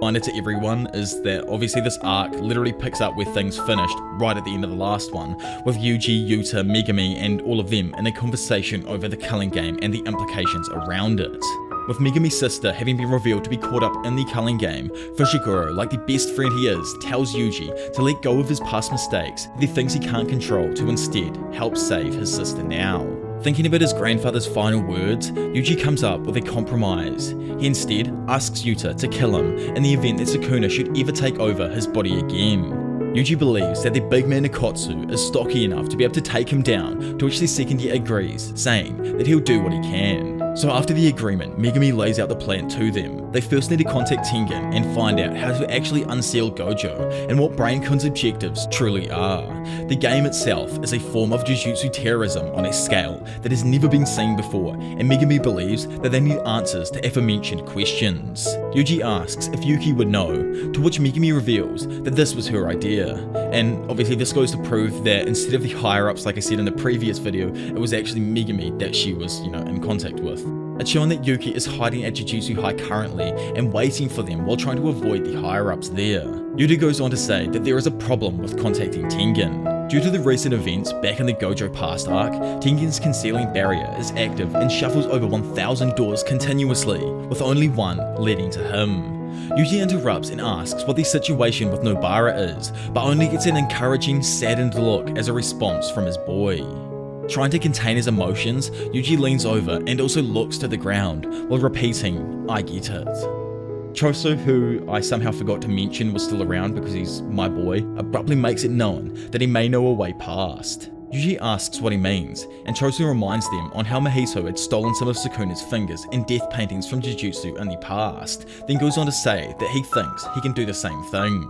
Reminder to everyone is that obviously this arc literally picks up where things finished right at the end of the last one, with Yuji, Yuta, Megumi and all of them in a conversation over the Culling game and the implications around it. With Megumi's sister having been revealed to be caught up in the Culling game, Fushiguro, like the best friend he is, tells Yuji to let go of his past mistakes, the things he can't control, to instead help save his sister now. Thinking about his grandfather's final words, Yuji comes up with a compromise. He instead asks Yuta to kill him in the event that Sukuna should ever take over his body again. Yuji believes that the big man Okkotsu is stocky enough to be able to take him down, to which the second year agrees, saying that he'll do what he can. So after the agreement, Megumi lays out the plan to them. They first need to contact Tengen and find out how to actually unseal Gojo and what BrainCon's objectives truly are. The game itself is a form of Jujutsu terrorism on a scale that has never been seen before, and Megumi believes that they need answers to aforementioned questions. Yuji asks if Yuki would know, to which Megumi reveals that this was her idea. And obviously this goes to prove that instead of the higher-ups like I said in the previous video, it was actually Megumi that she was, in contact with. It's shown that Yuki is hiding at Jujutsu High currently and waiting for them while trying to avoid the higher-ups there. Yuta goes on to say that there is a problem with contacting Tengen. Due to the recent events back in the Gojo past arc, Tengen's concealing barrier is active and shuffles over 1,000 doors continuously, with only one leading to him. Yuji interrupts and asks what the situation with Nobara is, but only gets an encouraging, saddened look as a response from his boy. Trying to contain his emotions, Yuji leans over and also looks to the ground while repeating, "I get it." Choso, who I somehow forgot to mention was still around because he's my boy, abruptly makes it known that he may know a way past. Yuji asks what he means, and Choso reminds them on how Mahiso had stolen some of Sukuna's fingers and death paintings from Jujutsu in the past, then goes on to say that he thinks he can do the same thing.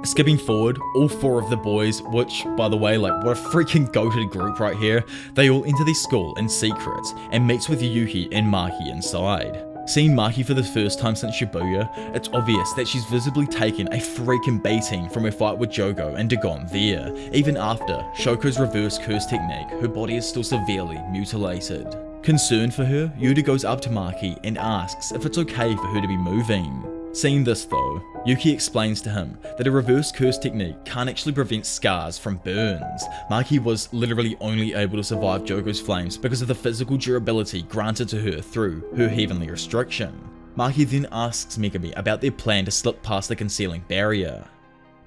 Skipping forward, all four of the boys, which, by the way, like what a freaking goated group right here, they all enter the school in secret and meets with Yuki and Maki inside. Seeing Maki for the first time since Shibuya, it's obvious that she's visibly taken a freaking beating from her fight with Jogo and Dagon there. Even after Shoko's reverse curse technique, her body is still severely mutilated. Concerned for her, Yuta goes up to Maki and asks if it's okay for her to be moving. Seeing this though, Yuki explains to him that a reverse curse technique can't actually prevent scars from burns. Maki was literally only able to survive Jogo's flames because of the physical durability granted to her through her heavenly restriction. Maki then asks Megumi about their plan to slip past the concealing barrier.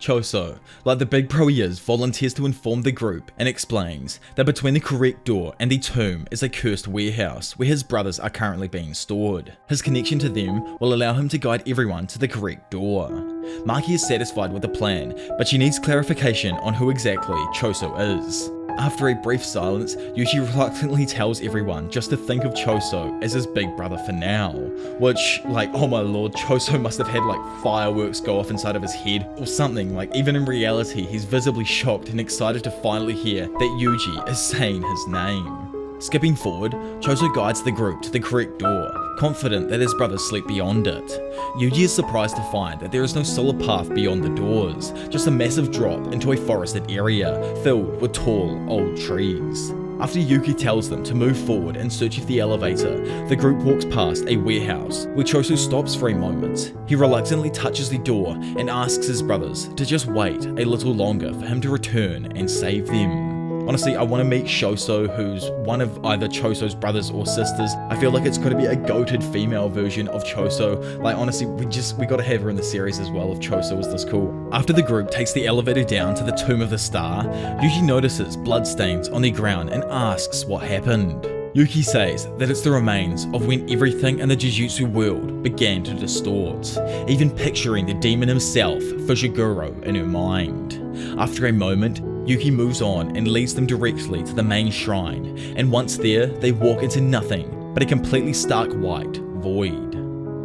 Choso, like the big pro he is, volunteers to inform the group and explains that between the correct door and the tomb is a cursed warehouse where his brothers are currently being stored. His connection to them will allow him to guide everyone to the correct door. Maki is satisfied with the plan, but she needs clarification on who exactly Choso is. After a brief silence, Yuji reluctantly tells everyone just to think of Choso as his big brother for now. Which, like, oh my lord, Choso must have had like fireworks go off inside of his head or something. Like, even in reality, he's visibly shocked and excited to finally hear that Yuji is saying his name. Skipping forward, Choso guides the group to the correct door, confident that his brothers sleep beyond it. Yuji is surprised to find that there is no solid path beyond the doors, just a massive drop into a forested area filled with tall, old trees. After Yuki tells them to move forward in search of the elevator, the group walks past a warehouse, where Choso stops for a moment. He reluctantly touches the door and asks his brothers to just wait a little longer for him to return and save them. Honestly, I want to meet Shoso, who's one of either Choso's brothers or sisters. I feel like it's got to be a goated female version of Choso. Like, honestly, we got to have her in the series as well if Choso is this cool. After the group takes the elevator down to the Tomb of the Star, Yuji notices bloodstains on the ground and asks what happened. Yuki says that it's the remains of when everything in the Jujutsu world began to distort, even picturing the demon himself, Fushiguro, in her mind. After a moment, Yuki moves on and leads them directly to the main shrine, and once there, they walk into nothing but a completely stark white void.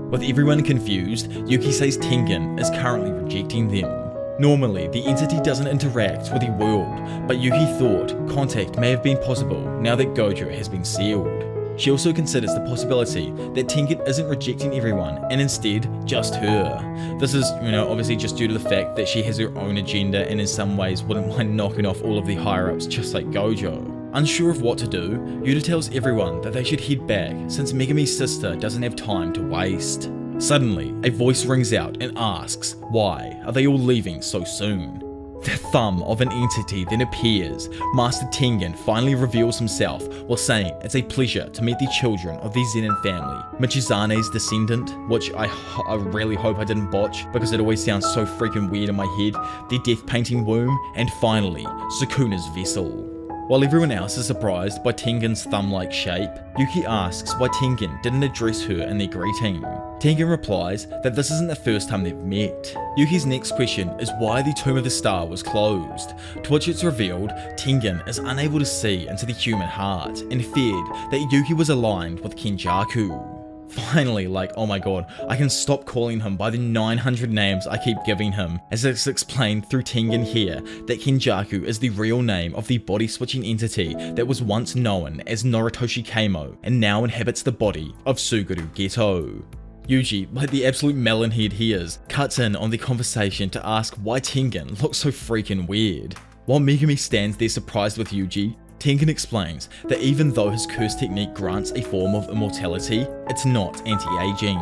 With everyone confused, Yuki says Tengen is currently rejecting them. Normally, the entity doesn't interact with the world, but Yuki thought contact may have been possible now that Gojo has been sealed. She also considers the possibility that Tengen isn't rejecting everyone and instead just her. This is, obviously just due to the fact that she has her own agenda and in some ways wouldn't mind knocking off all of the higher-ups just like Gojo. Unsure of what to do, Yuta tells everyone that they should head back since Megumi's sister doesn't have time to waste. Suddenly, a voice rings out and asks, why are they all leaving so soon? The thumb of an entity then appears. Master Tengen finally reveals himself while saying it's a pleasure to meet the children of the Zenin family. Michizane's descendant, which I really hope I didn't botch because it always sounds so freaking weird in my head, the death painting womb, and finally, Sukuna's vessel. While everyone else is surprised by Tengen's thumb-like shape, Yuki asks why Tengen didn't address her in their greeting. Tengen replies that this isn't the first time they've met. Yuki's next question is why the Tomb of the Star was closed, to which it's revealed Tengen is unable to see into the human heart and feared that Yuki was aligned with Kenjaku. Finally, oh my god, I can stop calling him by the 900 names I keep giving him, as it's explained through Tengen here that Kenjaku is the real name of the body-switching entity that was once known as Noritoshi Keimo and now inhabits the body of Suguru Geto. Yuji, like the absolute melonhead he is, cuts in on the conversation to ask why Tengen looks so freaking weird. While Megumi stands there surprised with Yuji, Tengen explains that even though his curse technique grants a form of immortality, it's not anti-aging.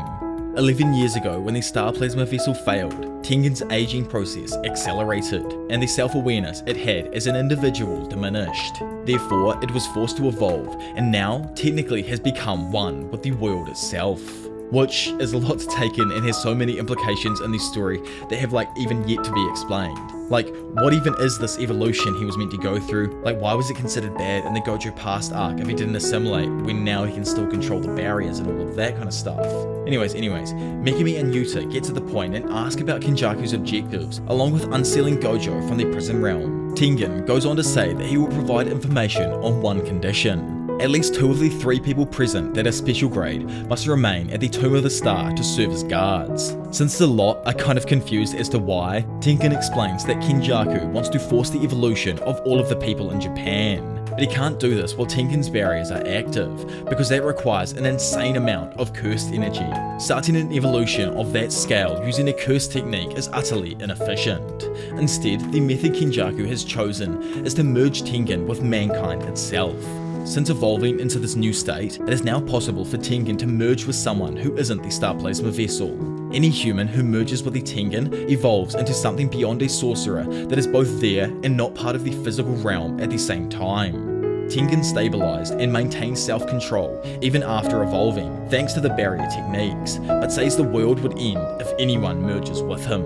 11 years ago, when the Star Plasma vessel failed, Tengen's aging process accelerated, and the self-awareness it had as an individual diminished. Therefore, it was forced to evolve, and now technically has become one with the world itself. Which is a lot to take in and has so many implications in the story that have even yet to be explained. What even is this evolution he was meant to go through? Why was it considered bad in the Gojo past arc if he didn't assimilate, when now he can still control the barriers and all of that kind of stuff? Anyways, Megumi and Yuta get to the point and ask about Kenjaku's objectives, along with unsealing Gojo from the prison realm. Tengen goes on to say that he will provide information on one condition. At least 2 of the 3 people present that are special grade must remain at the Tomb of the Star to serve as guards. Since the lot are kind of confused as to why, Tengen explains that Kenjaku wants to force the evolution of all of the people in Japan. But he can't do this while Tengen's barriers are active, because that requires an insane amount of cursed energy. Starting an evolution of that scale using a curse technique is utterly inefficient. Instead, the method Kenjaku has chosen is to merge Tengen with mankind itself. Since evolving into this new state, it is now possible for Tengen to merge with someone who isn't the Star Plasma vessel. Any human who merges with the Tengen evolves into something beyond a sorcerer that is both there and not part of the physical realm at the same time. Tengen stabilized and maintained self-control even after evolving, thanks to the barrier techniques, but says the world would end if anyone merges with him.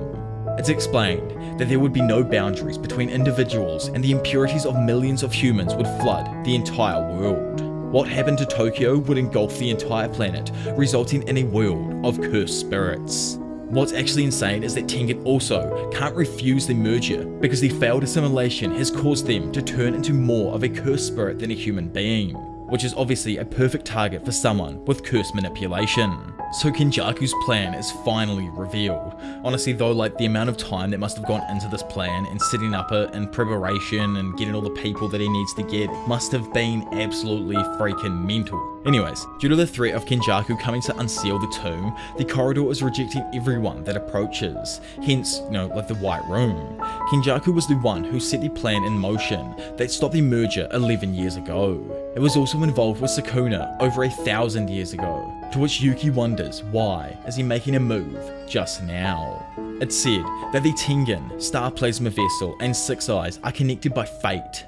It's explained that there would be no boundaries between individuals and the impurities of millions of humans would flood the entire world. What happened to Tokyo would engulf the entire planet, resulting in a world of cursed spirits. What's actually insane is that Tengen also can't refuse the merger because the failed assimilation has caused them to turn into more of a cursed spirit than a human being, which is obviously a perfect target for someone with curse manipulation. So Kenjaku's plan is finally revealed. Honestly though, the amount of time that must have gone into this plan and setting up it and preparation and getting all the people that he needs to get must have been absolutely freaking mental. Anyways, due to the threat of Kenjaku coming to unseal the tomb, the corridor is rejecting everyone that approaches, hence, the White Room. Kenjaku was the one who set the plan in motion that stopped the merger 11 years ago. It was also involved with Sukuna over 1,000 years ago, to which Yuki wonders why is he making a move just now. It's said that the Tengen, Star Plasma Vessel, and Six Eyes are connected by fate.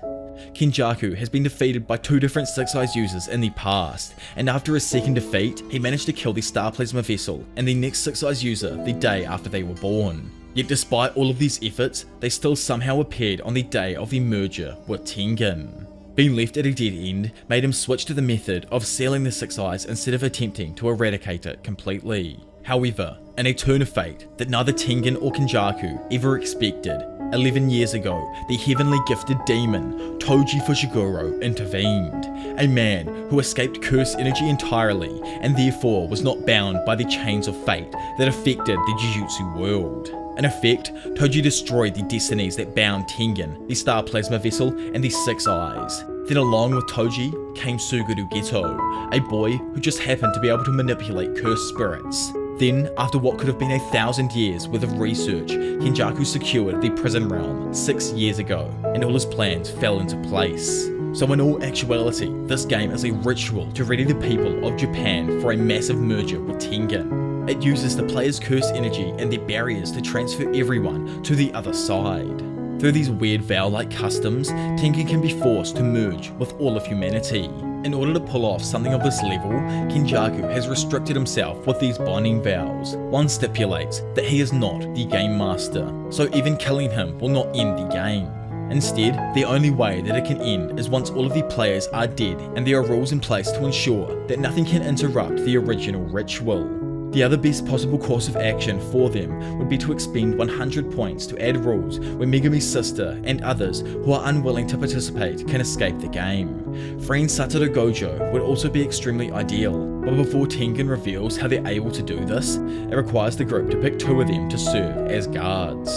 Kenjaku has been defeated by 2 different Six Eyes users in the past, and after his second defeat, he managed to kill the Star Plasma Vessel and the next Six Eyes user the day after they were born. Yet despite all of these efforts, they still somehow appeared on the day of the merger with Tengen. Being left at a dead end made him switch to the method of sealing the Six Eyes instead of attempting to eradicate it completely. However, in a turn of fate that neither Tengen or Kenjaku ever expected, 11 years ago, the heavenly gifted demon, Toji Fushiguro, intervened. A man who escaped curse energy entirely and therefore was not bound by the chains of fate that affected the Jujutsu world. In effect, Toji destroyed the destinies that bound Tengen, the Star Plasma Vessel, and the Six Eyes. Then along with Toji came Suguru Geto, a boy who just happened to be able to manipulate cursed spirits. Then, after what could have been 1,000 years worth of research, Kenjaku secured the prison realm 6 years ago, and all his plans fell into place. So in all actuality, this game is a ritual to ready the people of Japan for a massive merger with Tengen. It uses the player's cursed energy and their barriers to transfer everyone to the other side. Through these weird vow-like customs, Tengen can be forced to merge with all of humanity. In order to pull off something of this level, Kenjaku has restricted himself with these binding vows. One stipulates that he is not the game master, so even killing him will not end the game. Instead, the only way that it can end is once all of the players are dead and there are rules in place to ensure that nothing can interrupt the original ritual. The other best possible course of action for them would be to expend 100 points to add rules where Megami's sister and others who are unwilling to participate can escape the game. Freeing Satoru Gojo would also be extremely ideal, but before Tengen reveals how they're able to do this, it requires the group to pick 2 of them to serve as guards.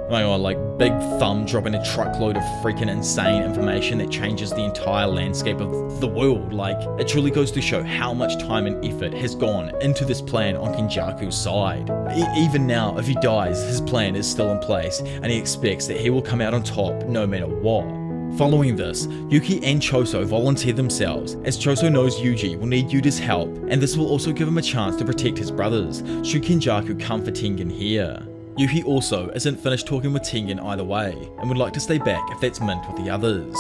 Oh my god, like big thumb dropping a truckload of freaking insane information that changes the entire landscape of the world. Like, it truly goes to show how much time and effort has gone into this plan on Kenjaku's side. Even now, if he dies, his plan is still in place and he expects that he will come out on top no matter what. Following this, Yuki and Choso volunteer themselves, as Choso knows Yuji will need Yuta's help, and this will also give him a chance to protect his brothers, should Kenjaku come for Tengen here. Yuki also isn't finished talking with Tengen either way, and would like to stay back if that's meant with the others.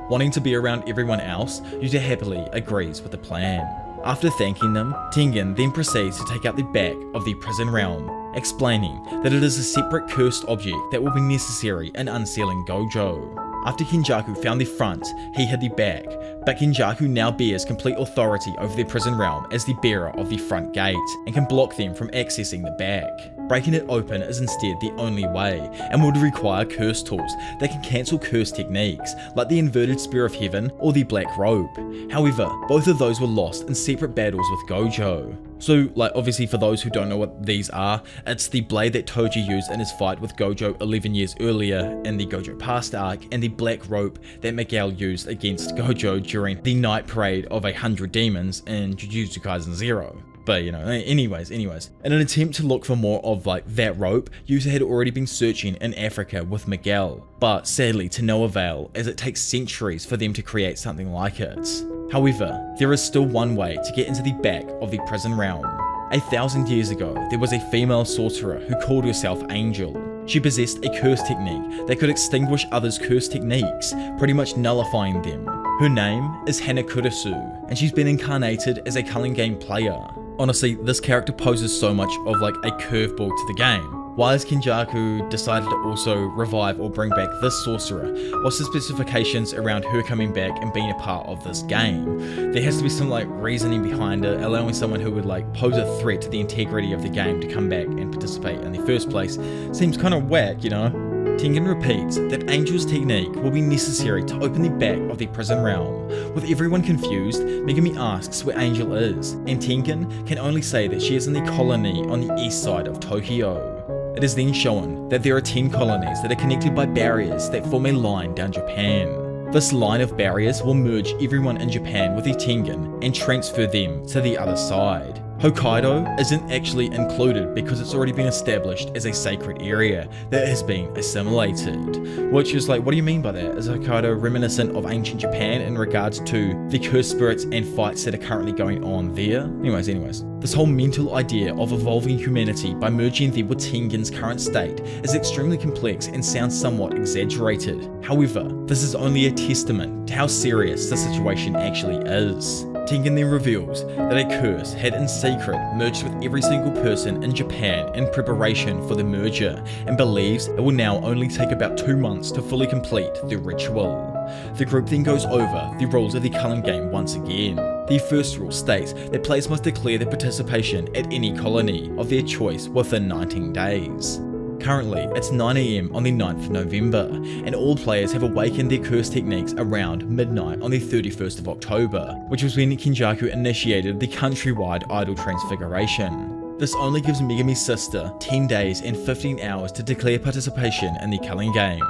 Wanting to be around everyone else, Yuta happily agrees with the plan. After thanking them, Tengen then proceeds to take out the back of the prison realm, explaining that it is a separate cursed object that will be necessary in unsealing Gojo. After Kenjaku found the front, he hid the back, but Kenjaku now bears complete authority over the prison realm as the bearer of the front gate, and can block them from accessing the back. Breaking it open is instead the only way, and would require curse tools that can cancel curse techniques, like the inverted Spear of Heaven or the Black Rope. However, both of those were lost in separate battles with Gojo. So, like, obviously for those who don't know what these are, it's the blade that Toji used in his fight with Gojo 11 years earlier in the Gojo Past arc, and the Black Rope that Miguel used against Gojo during the night parade of 100 demons in Jujutsu Kaisen 0. But you know, anyways, in an attempt to look for more of like that rope, Yuta had already been searching in Africa with Miguel, but sadly to no avail, as it takes centuries for them to create something like it. However, there is still one way to get into the back of the prison realm. 1,000 years ago, there was a female sorcerer who called herself Angel. She possessed a curse technique that could extinguish others' curse techniques, pretty much nullifying them. Her name is Hanakurasu, and she's been incarnated as a Culling game player. Honestly, this character poses so much of like a curveball to the game. Why has Kenjaku decided to also revive or bring back this sorcerer? What's the specifications around her coming back and being a part of this game? There has to be some like reasoning behind it, allowing someone who would like pose a threat to the integrity of the game to come back and participate in the first place. Seems kind of whack, you know? Tengen repeats that Angel's technique will be necessary to open the back of the prison realm. With everyone confused, Megami asks where Angel is, and Tengen can only say that she is in the colony on the east side of Tokyo. It is then shown that there are 10 colonies that are connected by barriers that form a line down Japan. This line of barriers will merge everyone in Japan with the Tengen and transfer them to the other side. Hokkaido isn't actually included because it's already been established as a sacred area that has been assimilated. Which is like, what do you mean by that? Is Hokkaido reminiscent of ancient Japan in regards to the cursed spirits and fights that are currently going on there? Anyways. This whole mental idea of evolving humanity by merging them with Tengen's current state is extremely complex and sounds somewhat exaggerated. However, this is only a testament to how serious the situation actually is. Tengen then reveals that a curse had in secret merged with every single person in Japan in preparation for the merger, and believes it will now only take about 2 months to fully complete the ritual. The group then goes over the rules of the Culling game once again. The first rule states that players must declare their participation at any colony of their choice within 19 days. Currently, it's 9 AM on the 9th of November, and all players have awakened their curse techniques around midnight on the 31st of October, which was when Kenjaku initiated the countrywide idol transfiguration. This only gives Megami's sister 10 days and 15 hours to declare participation in the Culling game.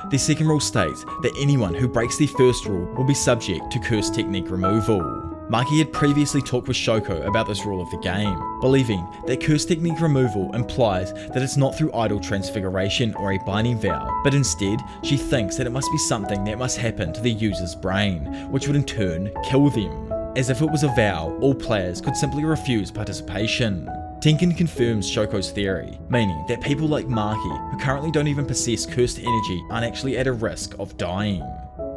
The second rule states that anyone who breaks the first rule will be subject to curse technique removal. Maki had previously talked with Shoko about this rule of the game, believing that curse technique removal implies that it's not through idol transfiguration or a binding vow, but instead she thinks that it must be something that must happen to the user's brain, which would in turn kill them. As if it was a vow, all players could simply refuse participation. Tengen confirms Shoko's theory, meaning that people like Maki, who currently don't even possess cursed energy, aren't actually at a risk of dying.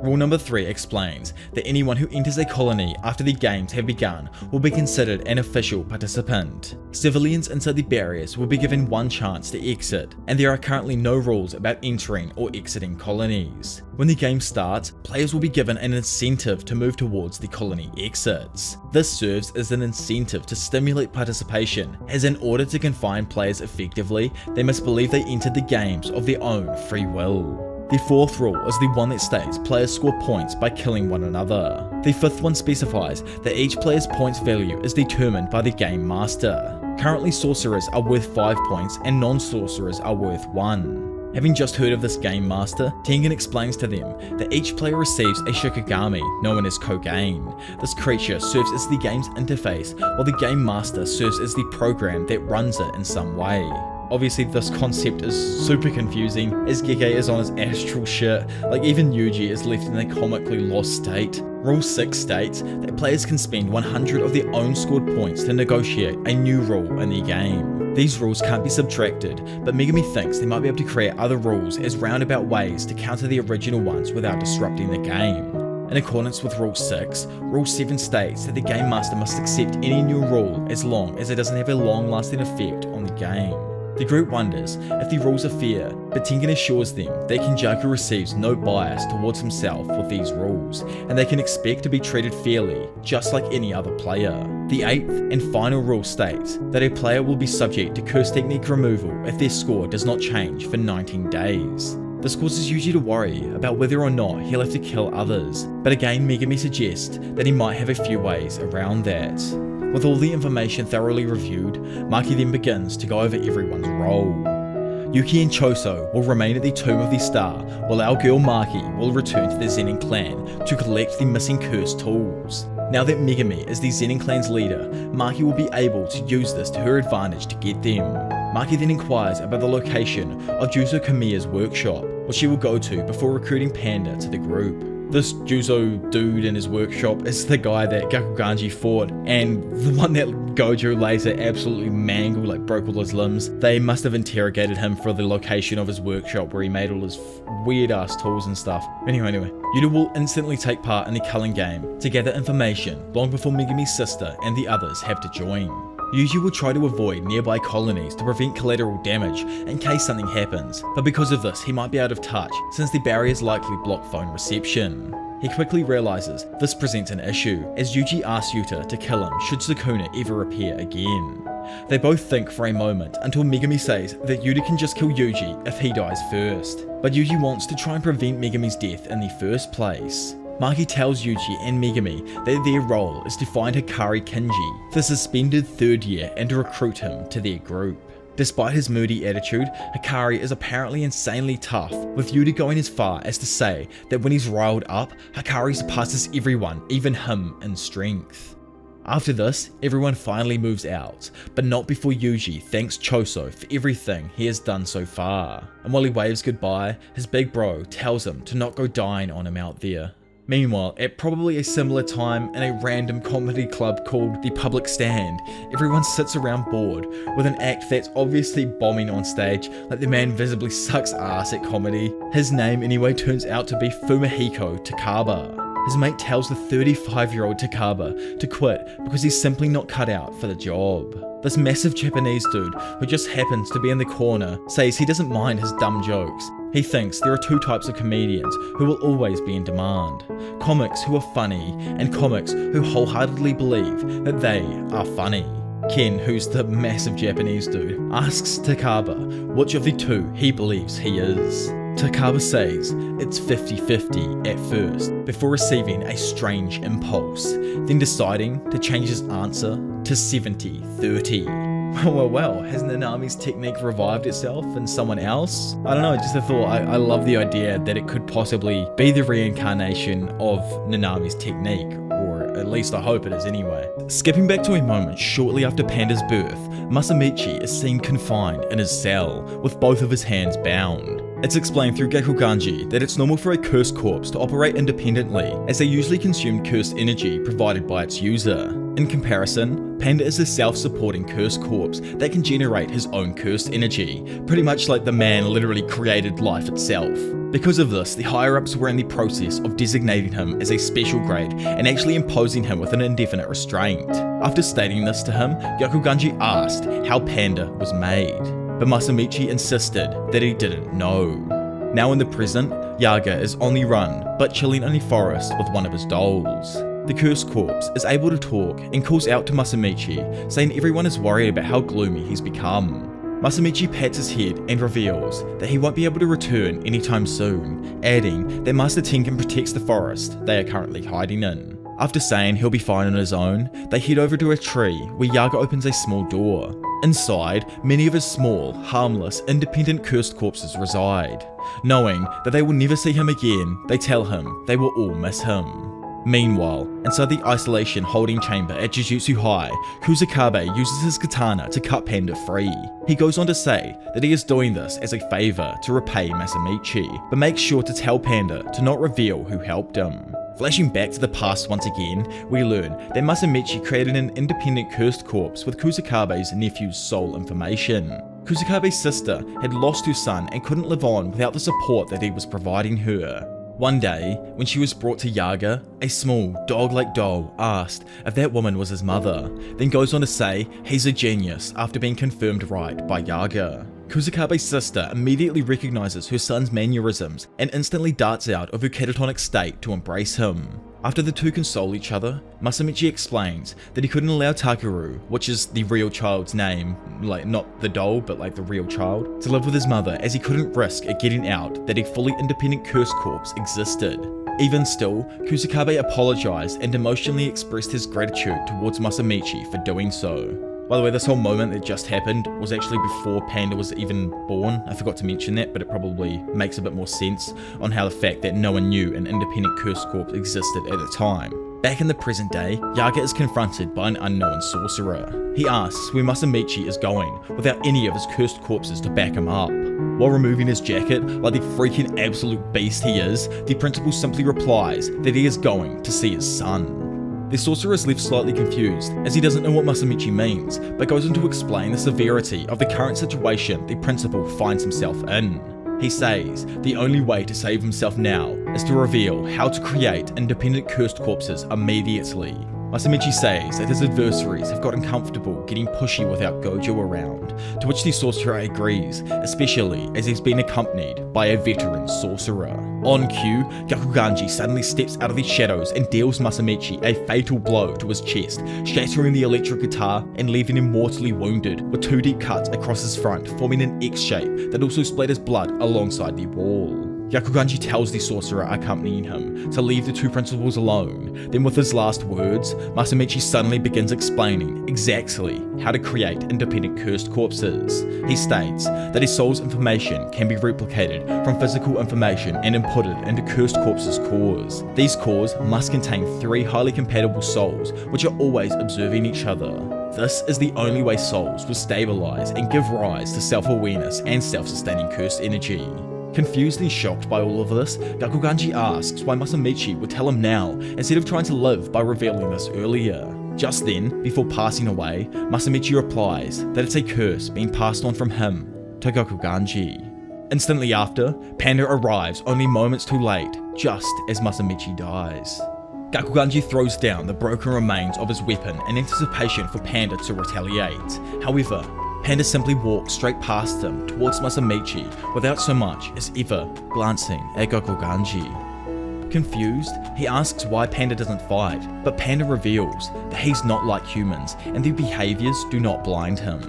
Rule number 3 explains that anyone who enters a colony after the games have begun will be considered an official participant. Civilians inside the barriers will be given one chance to exit, and there are currently no rules about entering or exiting colonies. When the game starts, players will be given an incentive to move towards the colony exits. This serves as an incentive to stimulate participation, as in order to confine players effectively, they must believe they entered the games of their own free will. The 4th rule is the one that states players score points by killing one another. The 5th one specifies that each player's points value is determined by the game master. Currently sorcerers are worth 5 points and non-sorcerers are worth 1. Having just heard of this game master, Tengen explains to them that each player receives a Shikigami known as Kogain. This creature serves as the game's interface, while the game master serves as the program that runs it in some way. Obviously this concept is super confusing, as Gege is on his astral shit, like even Yuji is left in a comically lost state. Rule 6 states that players can spend 100 of their own scored points to negotiate a new rule in the game. These rules can't be subtracted, but Megumi thinks they might be able to create other rules as roundabout ways to counter the original ones without disrupting the game. In accordance with Rule 6, Rule 7 states that the Game Master must accept any new rule as long as it doesn't have a long-lasting effect on the game. The group wonders if the rules are fair, but Tengen assures them that Kenjaku receives no bias towards himself with these rules, and they can expect to be treated fairly, just like any other player. The 8th and final rule states that a player will be subject to curse technique removal if their score does not change for 19 days. This causes Yuji to worry about whether or not he'll have to kill others, but again Megumi suggests that he might have a few ways around that. With all the information thoroughly reviewed, Maki then begins to go over everyone's role. Yuki and Choso will remain at the Tomb of the Star, while our girl Maki will return to the Zenin clan to collect the missing cursed tools. Now that Megumi is the Zenin clan's leader, Maki will be able to use this to her advantage to get them. Maki then inquires about the location of Juzo Kamiya's workshop, which she will go to before recruiting Panda to the group. This Juzo dude in his workshop is the guy that Gakuganji fought, and the one that Gojo later absolutely mangled, like broke all his limbs. They must have interrogated him for the location of his workshop where he made all his weird ass tools and stuff. Anyway, Yuta will instantly take part in the Culling game to gather information long before Megumi's sister and the others have to join. Yuji will try to avoid nearby colonies to prevent collateral damage in case something happens, but because of this he might be out of touch since the barriers likely block phone reception. He quickly realizes this presents an issue as Yuji asks Yuta to kill him should Sukuna ever appear again. They both think for a moment until Megumi says that Yuta can just kill Yuji if he dies first, but Yuji wants to try and prevent Megumi's death in the first place. Maki tells Yuji and Megumi that their role is to find Hakari Kinji, the suspended 3rd year, and to recruit him to their group. Despite his moody attitude, Hakari is apparently insanely tough, with Yuta going as far as to say that when he's riled up, Hakari surpasses everyone, even him, in strength. After this, everyone finally moves out, but not before Yuji thanks Choso for everything he has done so far. And while he waves goodbye, his big bro tells him to not go dying on him out there. Meanwhile, at probably a similar time in a random comedy club called The Public Stand, everyone sits around bored with an act that's obviously bombing on stage, like the man visibly sucks ass at comedy. His name anyway turns out to be Fumihiko Takaba. His mate tells the 35-year-old Takaba to quit because he's simply not cut out for the job. This massive Japanese dude, who just happens to be in the corner, says he doesn't mind his dumb jokes. He thinks there are 2 types of comedians who will always be in demand: comics who are funny, and comics who wholeheartedly believe that they are funny. Ken, who's the massive Japanese dude, asks Takaba which of the 2 he believes he is. Takaba says it's 50-50 at first, before receiving a strange impulse, then deciding to change his answer to 70-30. Well, has Nanami's technique revived itself in someone else? I don't know, just a thought. I love the idea that it could possibly be the reincarnation of Nanami's technique, or at least I hope it is anyway. Skipping back to a moment shortly after Panda's birth, Masamichi is seen confined in his cell, with both of his hands bound. It's explained through Gakuganji that it's normal for a cursed corpse to operate independently, as they usually consume cursed energy provided by its user. In comparison, Panda is a self-supporting cursed corpse that can generate his own cursed energy, pretty much like the man literally created life itself. Because of this, the higher-ups were in the process of designating him as a special grade and actually imposing him with an indefinite restraint. After stating this to him, Gyakuganji asked how Panda was made, but Masamichi insisted that he didn't know. Now in the present, Yaga is on the run, but chilling in the forest with one of his dolls. The cursed corpse is able to talk and calls out to Masamichi, saying everyone is worried about how gloomy he's become. Masamichi pats his head and reveals that he won't be able to return anytime soon, adding that Master Tengen protects the forest they are currently hiding in. After saying he'll be fine on his own, they head over to a tree where Yaga opens a small door. Inside, many of his small, harmless, independent cursed corpses reside. Knowing that they will never see him again, they tell him they will all miss him. Meanwhile, inside the isolation holding chamber at Jujutsu High, Kusakabe uses his katana to cut Panda free. He goes on to say that he is doing this as a favour to repay Masamichi, but makes sure to tell Panda to not reveal who helped him. Flashing back to the past once again, we learn that Masamichi created an independent cursed corpse with Kusakabe's nephew's soul information. Kusakabe's sister had lost her son and couldn't live on without the support that he was providing her. One day, when she was brought to Yaga, a small, dog-like doll asked if that woman was his mother, then goes on to say he's a genius after being confirmed right by Yaga. Kusakabe's sister immediately recognizes her son's mannerisms and instantly darts out of her catatonic state to embrace him. After the two console each other, Masamichi explains that he couldn't allow Takeru, which is the real child's name, like not the doll but like the real child, to live with his mother as he couldn't risk it getting out that a fully independent cursed corpse existed. Even still, Kusakabe apologized and emotionally expressed his gratitude towards Masamichi for doing so. By the way, this whole moment that just happened was actually before Panda was even born. I forgot to mention that, but it probably makes a bit more sense on how the fact that no one knew an independent cursed corpse existed at the time. Back in the present day, Yaga is confronted by an unknown sorcerer. He asks where Masamichi is going without any of his cursed corpses to back him up. While removing his jacket, like the freaking absolute beast he is, the principal simply replies that he is going to see his son. The sorcerer is left slightly confused, as he doesn't know what Masamichi means, but goes on to explain the severity of the current situation the principal finds himself in. He says the only way to save himself now is to reveal how to create independent cursed corpses immediately. Masamichi says that his adversaries have gotten comfortable getting pushy without Gojo around, to which the sorcerer agrees, especially as he's been accompanied by a veteran sorcerer. On cue, Gyakuganji suddenly steps out of the shadows and deals Masamichi a fatal blow to his chest, shattering the electric guitar and leaving him mortally wounded, with 2 deep cuts across his front forming an X shape that also splatters blood alongside the wall. Gyakuganji tells the sorcerer accompanying him to leave the two principals alone. Then with his last words, Masamichi suddenly begins explaining exactly how to create independent cursed corpses. He states that his soul's information can be replicated from physical information and inputted into cursed corpses' cores. These cores must contain 3 highly compatible souls which are always observing each other. This is the only way souls will stabilize and give rise to self-awareness and self-sustaining cursed energy. Confused and shocked by all of this, Gyakuganji asks why Masamichi would tell him now instead of trying to live by revealing this earlier. Just then, before passing away, Masamichi replies that it's a curse being passed on from him to Gyakuganji. Instantly after, Panda arrives only moments too late, just as Masamichi dies. Gyakuganji throws down the broken remains of his weapon in anticipation for Panda to retaliate. However, Panda simply walks straight past him towards Masamichi without so much as ever glancing at Gyakuganji. Confused, he asks why Panda doesn't fight, but Panda reveals that he's not like humans and their behaviours do not blind him.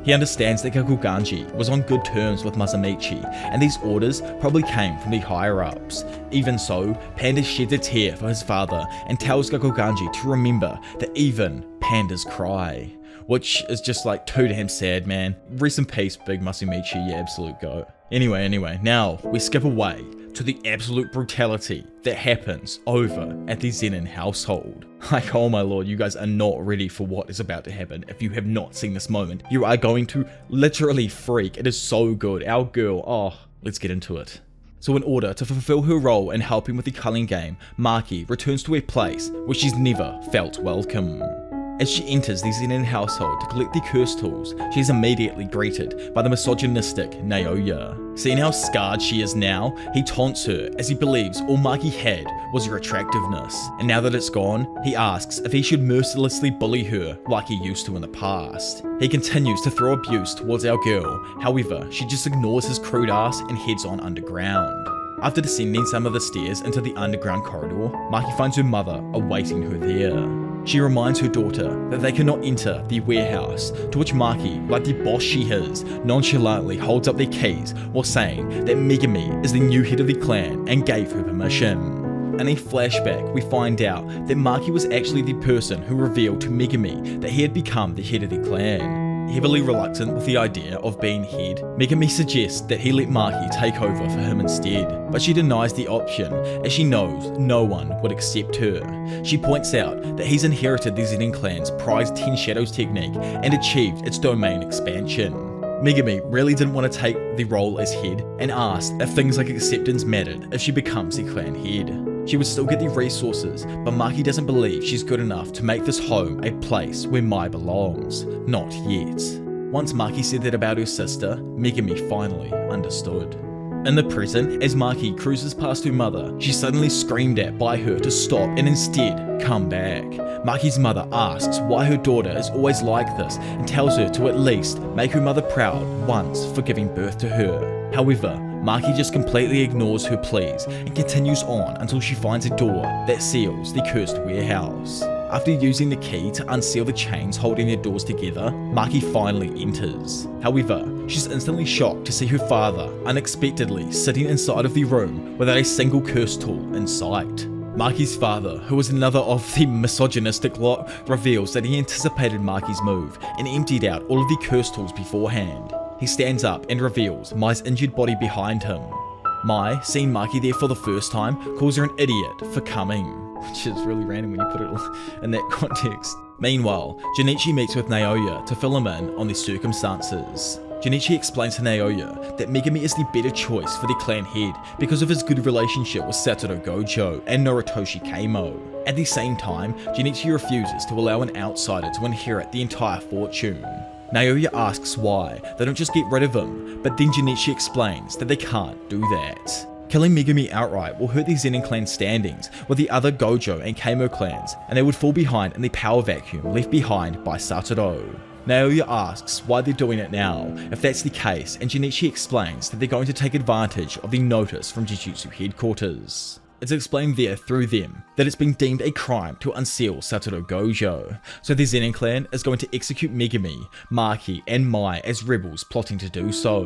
He understands that Gyakuganji was on good terms with Masamichi and these orders probably came from the higher-ups. Even so, Panda sheds a tear for his father and tells Gyakuganji to remember that even pandas cry. Which is just like too damn sad, man. Rest in peace, big Masamichi, you absolute goat. Anyway, now we skip away to the absolute brutality that happens over at the Zenin household. Like, oh my lord, you guys are not ready for what is about to happen. If you have not seen this moment, you are going to literally freak. It is so good. Our girl, oh, let's get into it. So in order to fulfill her role in helping with the Culling game, Maki returns to a place where she's never felt welcome. As she enters the Zenin household to collect the curse tools, she is immediately greeted by the misogynistic Naoya. Seeing how scarred she is now, he taunts her as he believes all Maki had was her attractiveness, and now that it's gone, he asks if he should mercilessly bully her like he used to in the past. He continues to throw abuse towards our girl, however, she just ignores his crude ass and heads on underground. After descending some of the stairs into the underground corridor, Maki finds her mother awaiting her there. She reminds her daughter that they cannot enter the warehouse, to which Maki, like the boss she is, nonchalantly holds up their keys while saying that Megumi is the new head of the clan and gave her permission. In a flashback, we find out that Maki was actually the person who revealed to Megumi that he had become the head of the clan. Heavily reluctant with the idea of being head, Megumi suggests that he let Maki take over for him instead, but she denies the option as she knows no one would accept her. She points out that he's inherited the Zenin clan's prized 10 Shadows technique and achieved its domain expansion. Megumi really didn't want to take the role as head and asked if things like acceptance mattered if she becomes the clan head. She would still get the resources, but Maki doesn't believe she's good enough to make this home a place where Mai belongs. Not yet. Once Maki said that about her sister, Megumi finally understood. In the present, as Maki cruises past her mother, she's suddenly screamed at by her to stop and instead come back. Maki's mother asks why her daughter is always like this and tells her to at least make her mother proud once for giving birth to her. However, Maki just completely ignores her pleas and continues on until she finds a door that seals the cursed warehouse. After using the key to unseal the chains holding their doors together, Maki finally enters. However, she's instantly shocked to see her father unexpectedly sitting inside of the room without a single curse tool in sight. Maki's father, who was another of the misogynistic lot, reveals that he anticipated Maki's move and emptied out all of the curse tools beforehand. He stands up and reveals Mai's injured body behind him. Mai, seeing Maki there for the first time, calls her an idiot for coming, which is really random when you put it in that context. Meanwhile, Junichi meets with Naoya to fill him in on the circumstances. Junichi explains to Naoya that Megumi is the better choice for the clan head because of his good relationship with Satoru Gojo and Noritoshi Keimo. At the same time, Junichi refuses to allow an outsider to inherit the entire fortune. Naoya asks why they don't just get rid of him, but then Junichi explains that they can't do that. Killing Megumi outright will hurt the Zenin clan standings with the other Gojo and Keimo clans, and they would fall behind in the power vacuum left behind by Satoru. Naoya asks why they're doing it now, if that's the case, and Junichi explains that they're going to take advantage of the notice from Jujutsu headquarters. It's explained there through them that it's been deemed a crime to unseal Satoru Gojo, so the Zenin clan is going to execute Megumi, Maki, and Mai as rebels plotting to do so.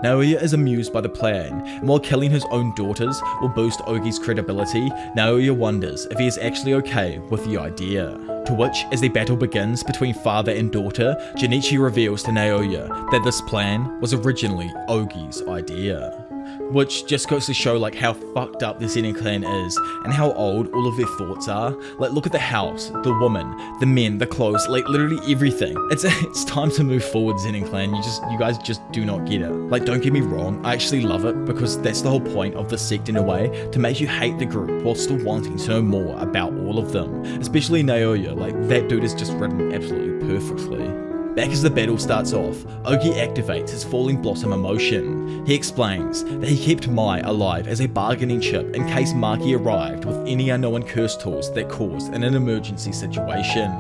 Naoya is amused by the plan, and while killing his own daughters will boost Ogi's credibility, Naoya wonders if he is actually okay with the idea. To which, as the battle begins between father and daughter, Junichi reveals to Naoya that this plan was originally Ogi's idea. Which just goes to show like how fucked up the Zenin clan is and how old all of their thoughts are. Like, look at the house, the woman, the men, the clothes, like literally everything. It's time to move forward, Zenin clan. You guys just do not get it. Like, don't get me wrong, I actually love it because that's the whole point of the sect in a way, to make you hate the group while still wanting to know more about all of them. Especially Naoya, like that dude is just written absolutely perfectly. Back as the battle starts off, Ogi activates his Falling Blossom emotion. He explains that he kept Mai alive as a bargaining chip in case Maki arrived with any unknown curse tools that caused in an emergency situation.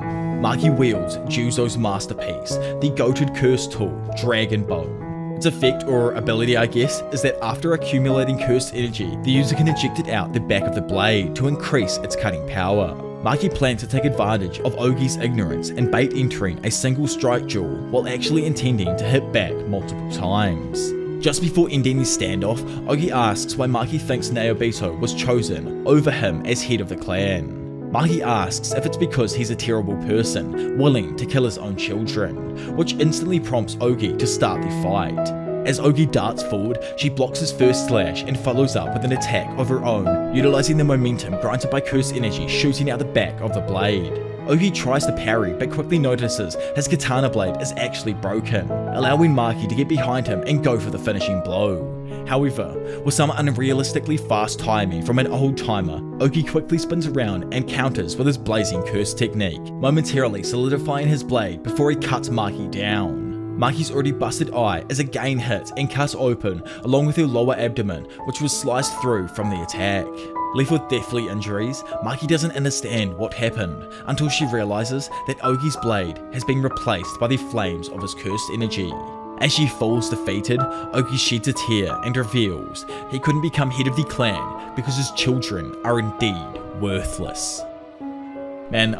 Maki wields Juzo's masterpiece, the goated curse tool, Dragon Bone. Its effect or ability, I guess, is that after accumulating cursed energy, the user can eject it out the back of the blade to increase its cutting power. Maki plans to take advantage of Ogi's ignorance and bait entering a single strike duel while actually intending to hit back multiple times. Just before ending the standoff, Ogi asks why Maki thinks Naobito was chosen over him as head of the clan. Maki asks if it's because he's a terrible person, willing to kill his own children, which instantly prompts Ogi to start the fight. As Ogi darts forward, she blocks his first slash and follows up with an attack of her own, utilizing the momentum granted by curse energy shooting out the back of the blade. Ogi tries to parry but quickly notices his katana blade is actually broken, allowing Maki to get behind him and go for the finishing blow. However, with some unrealistically fast timing from an old timer, Ogi quickly spins around and counters with his blazing curse technique, momentarily solidifying his blade before he cuts Maki down. Maki's already busted eye is again hit and cut open along with her lower abdomen, which was sliced through from the attack. Left with deathly injuries, Maki doesn't understand what happened until she realizes that Ogi's blade has been replaced by the flames of his cursed energy. As she falls defeated, Ogi sheds a tear and reveals he couldn't become head of the clan because his children are indeed worthless. Man,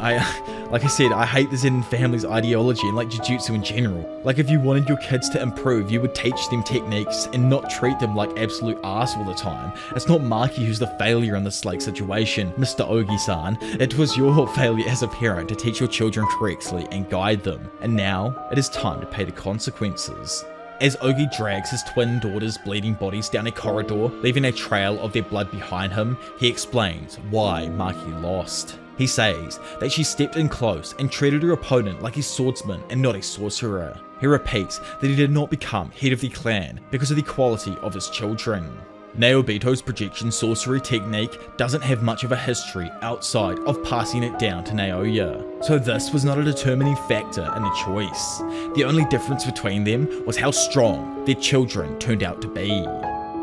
like I said, I hate the Zen family's ideology and like Jujutsu in general. Like if you wanted your kids to improve, you would teach them techniques and not treat them like absolute arse all the time. It's not Maki who's the failure in this like situation, Mr. Ogi-san. It was your failure as a parent to teach your children correctly and guide them. And now, it is time to pay the consequences. As Ogi drags his twin daughters' bleeding bodies down a corridor, leaving a trail of their blood behind him, he explains why Maki lost. He says that she stepped in close and treated her opponent like a swordsman and not a sorcerer. He repeats that he did not become head of the clan because of the quality of his children. Naobito's projection sorcery technique doesn't have much of a history outside of passing it down to Naoya, so this was not a determining factor in the choice. The only difference between them was how strong their children turned out to be.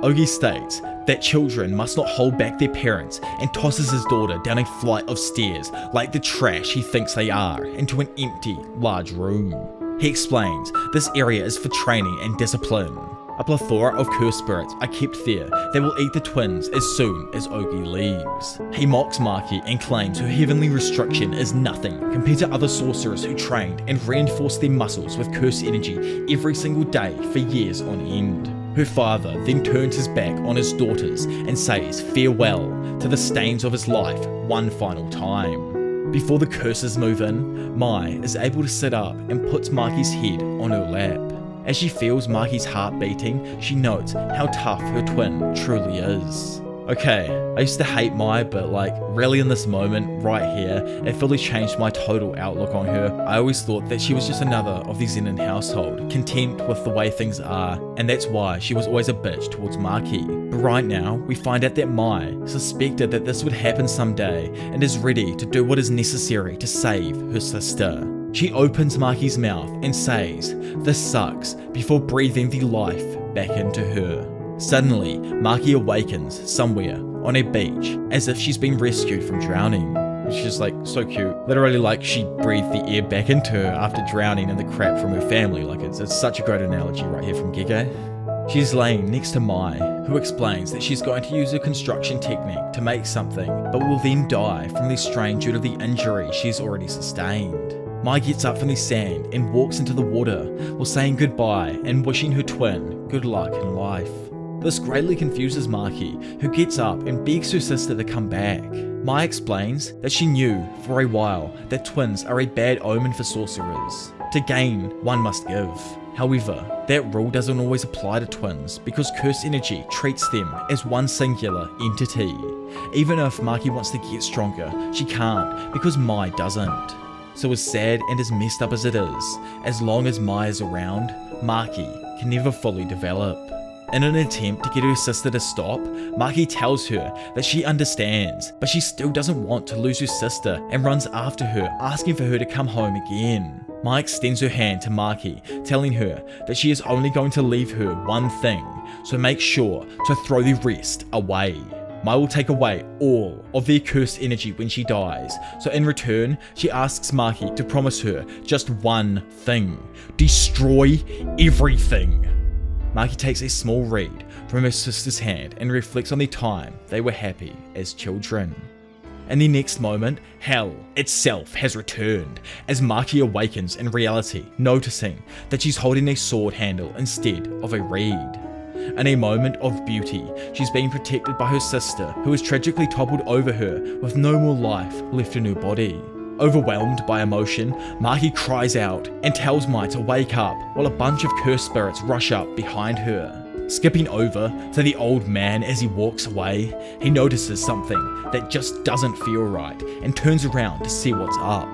Ogi states that children must not hold back their parents and tosses his daughter down a flight of stairs like the trash he thinks they are into an empty, large room. He explains this area is for training and discipline. A plethora of cursed spirits are kept there that will eat the twins as soon as Ogi leaves. He mocks Maki and claims her heavenly restriction is nothing compared to other sorcerers who trained and reinforced their muscles with cursed energy every single day for years on end. Her father then turns his back on his daughters and says farewell to the stains of his life one final time. Before the curses move in, Mai is able to sit up and puts Maki's head on her lap. As she feels Maki's heart beating, she notes how tough her twin truly is. Okay, I used to hate Mai, but like really in this moment right here, it fully changed my total outlook on her. I always thought that she was just another of the Zenin household, content with the way things are, and that's why she was always a bitch towards Maki. But right now, we find out that Mai suspected that this would happen someday and is ready to do what is necessary to save her sister. She opens Maki's mouth and says, "This sucks," before breathing the life back into her. Suddenly, Maki awakens somewhere on a beach as if she's been rescued from drowning. It's just like so cute. Literally like she breathed the air back into her after drowning in the crap from her family. Like it's such a great analogy right here from Gege. She's laying next to Mai, who explains that she's going to use her construction technique to make something, but will then die from the strain due to the injury she's already sustained. Mai gets up from the sand and walks into the water while saying goodbye and wishing her twin good luck in life. This greatly confuses Maki, who gets up and begs her sister to come back. Mai explains that she knew for a while that twins are a bad omen for sorcerers. To gain, one must give. However, that rule doesn't always apply to twins because cursed energy treats them as one singular entity. Even if Maki wants to get stronger, she can't because Mai doesn't. So as sad and as messed up as it is, as long as Mai is around, Maki can never fully develop. In an attempt to get her sister to stop, Maki tells her that she understands, but she still doesn't want to lose her sister and runs after her, asking for her to come home again. Mai extends her hand to Maki, telling her that she is only going to leave her one thing, so make sure to throw the rest away. Mai will take away all of their cursed energy when she dies, so in return, she asks Maki to promise her just one thing: destroy everything. Maki takes a small reed from her sister's hand and reflects on the time they were happy as children. In the next moment, hell itself has returned as Maki awakens in reality, noticing that she's holding a sword handle instead of a reed. In a moment of beauty, she's being protected by her sister, who is tragically toppled over her with no more life left in her body. Overwhelmed by emotion, Maki cries out and tells Mai to wake up while a bunch of cursed spirits rush up behind her. Skipping over to the old man as he walks away, he notices something that just doesn't feel right and turns around to see what's up.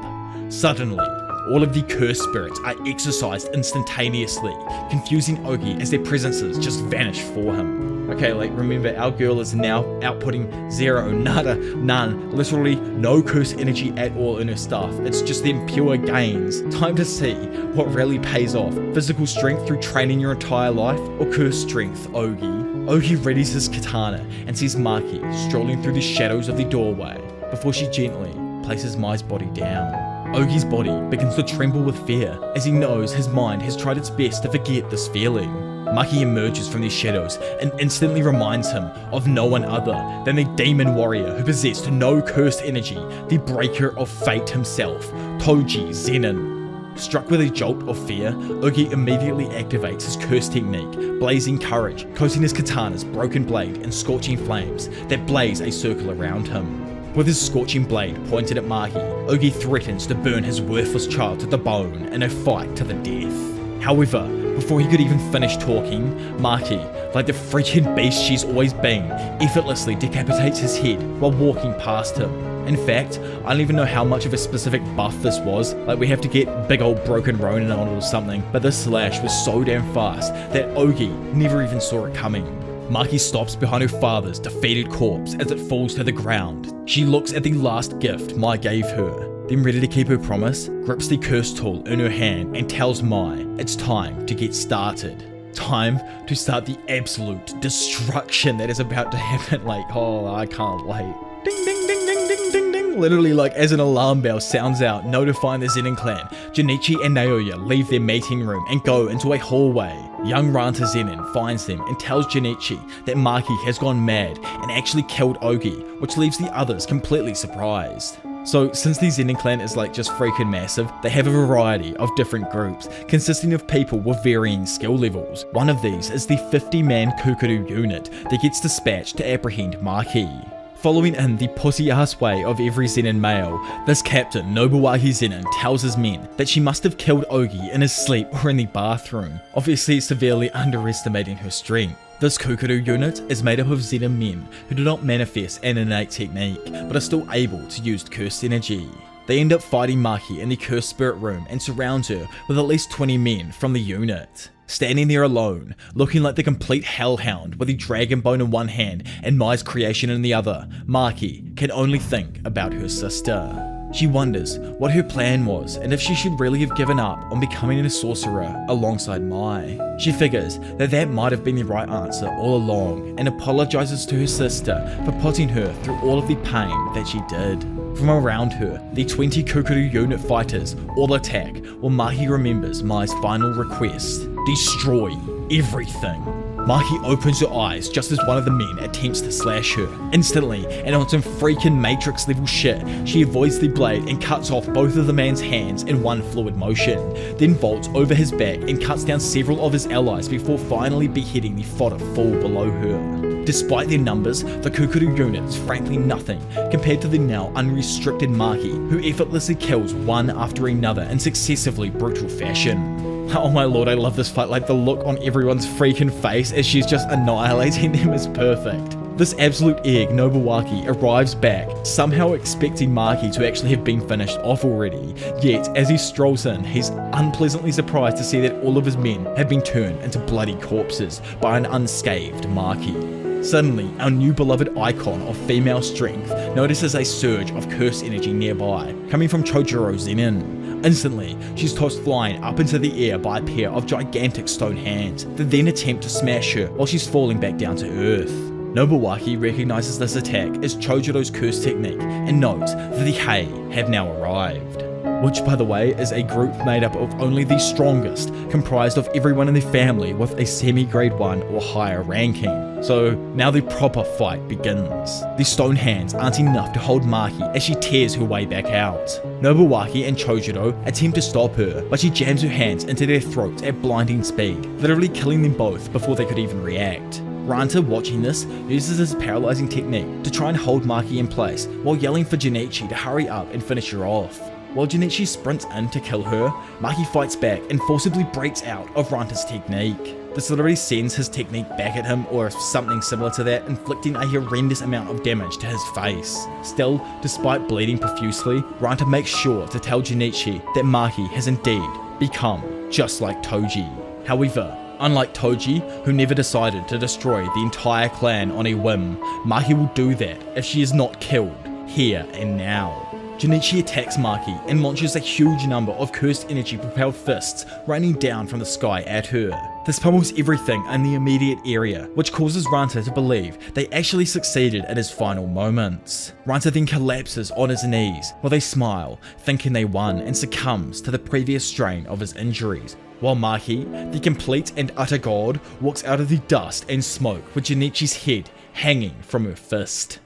Suddenly, all of the cursed spirits are exorcised instantaneously, confusing Ogi as their presences just vanish for him. Okay, like remember, our girl is now outputting 0, nada, none, literally no curse energy at all in her stuff. It's just them pure gains. Time to see what really pays off. Physical strength through training your entire life, or curse strength, Ogi? Ogi readies his katana and sees Maki strolling through the shadows of the doorway before she gently places Mai's body down. Ogi's body begins to tremble with fear as he knows his mind has tried its best to forget this feeling. Maki emerges from these shadows and instantly reminds him of no one other than the demon warrior who possessed no cursed energy, the breaker of fate himself, Toji Zenin. Struck with a jolt of fear, Ogi immediately activates his curse technique, Blazing Courage, coating his katana's broken blade in scorching flames that blaze a circle around him. With his scorching blade pointed at Maki, Ogi threatens to burn his worthless child to the bone in a fight to the death. However, before he could even finish talking, Maki, like the freaking beast she's always been, effortlessly decapitates his head while walking past him. In fact, I don't even know how much of a specific buff this was, like we have to get big old broken Ronin on it or something, but this slash was so damn fast that Ogi never even saw it coming. Maki stops behind her father's defeated corpse as it falls to the ground. She looks at the last gift Mai gave her, then ready to keep her promise, grips the curse tool in her hand and tells Mai it's time to get started. Time to start the absolute destruction that is about to happen. Like, oh, I can't wait. Ding, ding, ding, ding, ding, ding, ding. Literally, like as an alarm bell sounds out, notifying the Zenin clan, Junichi and Naoya leave their meeting room and go into a hallway. Young Ranta Zenin finds them and tells Junichi that Maki has gone mad and actually killed Ogi, which leaves the others completely surprised. So since the Zenin clan is like just freaking massive, they have a variety of different groups consisting of people with varying skill levels. One of these is the 50-man Kukuru unit that gets dispatched to apprehend Maki. Following in the pussy-ass way of every Zenin male, this captain, Nobuaki Zenin, tells his men that she must have killed Ogi in his sleep or in the bathroom, obviously severely underestimating her strength. This Kukuru unit is made up of Zenin men who do not manifest an innate technique, but are still able to use cursed energy. They end up fighting Maki in the cursed spirit room and surround her with at least 20 men from the unit. Standing there alone, looking like the complete hellhound with the dragon bone in one hand and Mai's creation in the other, Maki can only think about her sister. She wonders what her plan was and if she should really have given up on becoming a sorcerer alongside Mai. She figures that that might have been the right answer all along and apologizes to her sister for putting her through all of the pain that she did. From around her, the 20 Kukuru unit fighters all attack while Maki remembers Mai's final request: destroy everything. Maki opens her eyes just as one of the men attempts to slash her. Instantly, and on some freaking Matrix level shit, she avoids the blade and cuts off both of the man's hands in one fluid motion, then vaults over his back and cuts down several of his allies before finally beheading the fodder full below her. Despite their numbers, the Kukuru unit is frankly nothing compared to the now unrestricted Maki, who effortlessly kills one after another in successively brutal fashion. Oh my lord, I love this fight, like the look on everyone's freaking face as she's just annihilating them is perfect. This absolute egg, Nobuaki, arrives back, somehow expecting Maki to actually have been finished off already, yet as he strolls in, he's unpleasantly surprised to see that all of his men have been turned into bloody corpses by an unscathed Maki. Suddenly, our new beloved icon of female strength notices a surge of curse energy nearby, coming from Chojuro Zenin. Instantly, she's tossed flying up into the air by a pair of gigantic stone hands that then attempt to smash her while she's falling back down to earth. Nobuaki recognizes this attack as Chojuro's curse technique and notes that the Hei have now arrived. Which, by the way, is a group made up of only the strongest, comprised of everyone in the family with a semi-grade 1 or higher ranking. So now the proper fight begins. The stone hands aren't enough to hold Maki as she tears her way back out. Nobuaki and Chojuro attempt to stop her, but she jams her hands into their throats at blinding speed, literally killing them both before they could even react. Ranta, watching this, uses his paralyzing technique to try and hold Maki in place while yelling for Junichi to hurry up and finish her off. While Junichi sprints in to kill her, Maki fights back and forcibly breaks out of Ranta's technique. This literally sends his technique back at him or something similar to that, inflicting a horrendous amount of damage to his face. Still, despite bleeding profusely, Ranta makes sure to tell Junichi that Maki has indeed become just like Toji. However, unlike Toji, who never decided to destroy the entire clan on a whim, Maki will do that if she is not killed here and now. Junichi attacks Maki and launches a huge number of cursed energy propelled fists raining down from the sky at her. This pummels everything in the immediate area, which causes Ranta to believe they actually succeeded in his final moments. Ranta then collapses on his knees with a smile, thinking they won, and succumbs to the previous strain of his injuries, while Maki, the complete and utter god, walks out of the dust and smoke with Junichi's head hanging from her fist.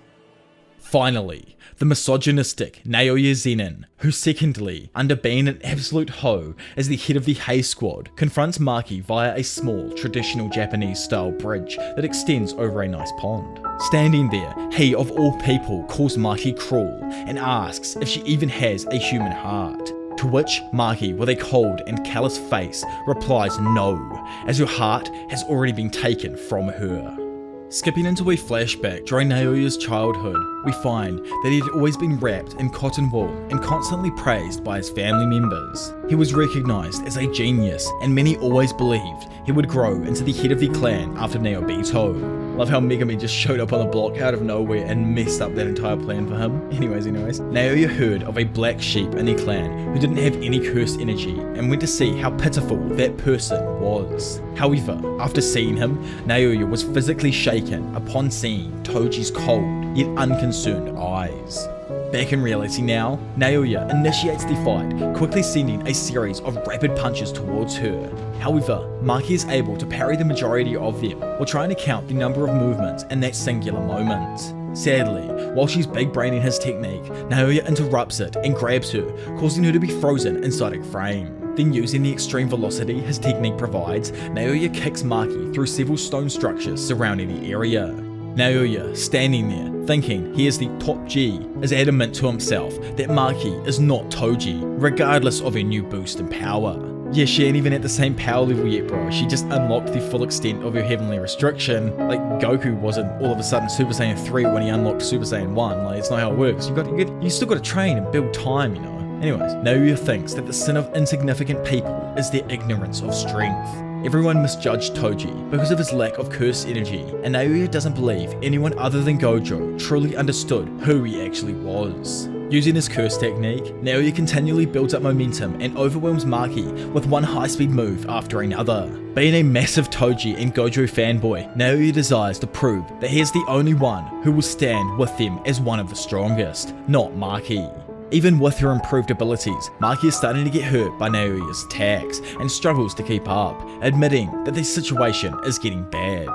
Finally, the misogynistic Naoya Zenin, who secondly, under being an absolute hoe as the head of the Hei Squad, confronts Maki via a small, traditional Japanese-style bridge that extends over a nice pond. Standing there, he of all people calls Maki cruel and asks if she even has a human heart. To which Maki, with a cold and callous face, replies no, as her heart has already been taken from her. Skipping into a flashback during Naoya's childhood, we find that he had always been wrapped in cotton wool and constantly praised by his family members. He was recognised as a genius, and many always believed he would grow into the head of the clan after Naobito. Love how Megami just showed up on the block out of nowhere and messed up that entire plan for him. Anyways, Naoya heard of a black sheep in the clan who didn't have any cursed energy and went to see how pitiful that person was. However, after seeing him, Naoya was physically shaken upon seeing Toji's cold yet unconcerned eyes. Back in reality now, Naoya initiates the fight, quickly sending a series of rapid punches towards her. However, Maki is able to parry the majority of them while trying to count the number of movements in that singular moment. Sadly, while she's big-braining his technique, Naoya interrupts it and grabs her, causing her to be frozen inside a frame. Then, using the extreme velocity his technique provides, Naoya kicks Maki through several stone structures surrounding the area. Naoya, standing there, thinking he is the top G, is adamant to himself that Maki is not Toji, regardless of her new boost in power. Yeah, she ain't even at the same power level yet, bro. She just unlocked the full extent of her heavenly restriction. Like, Goku wasn't all of a sudden Super Saiyan 3 when he unlocked Super Saiyan 1. Like, it's not how it works. You still gotta train and build time, you know. Anyways, Naoya thinks that the sin of insignificant people is their ignorance of strength. Everyone misjudged Toji because of his lack of cursed energy, and Naoya doesn't believe anyone other than Gojo truly understood who he actually was. Using his curse technique, Naoya continually builds up momentum and overwhelms Maki with one high-speed move after another. Being a massive Toji and Gojo fanboy, Naoya desires to prove that he is the only one who will stand with them as one of the strongest, not Maki. Even with her improved abilities, Maki is starting to get hurt by Naoya's attacks and struggles to keep up, admitting that the situation is getting bad.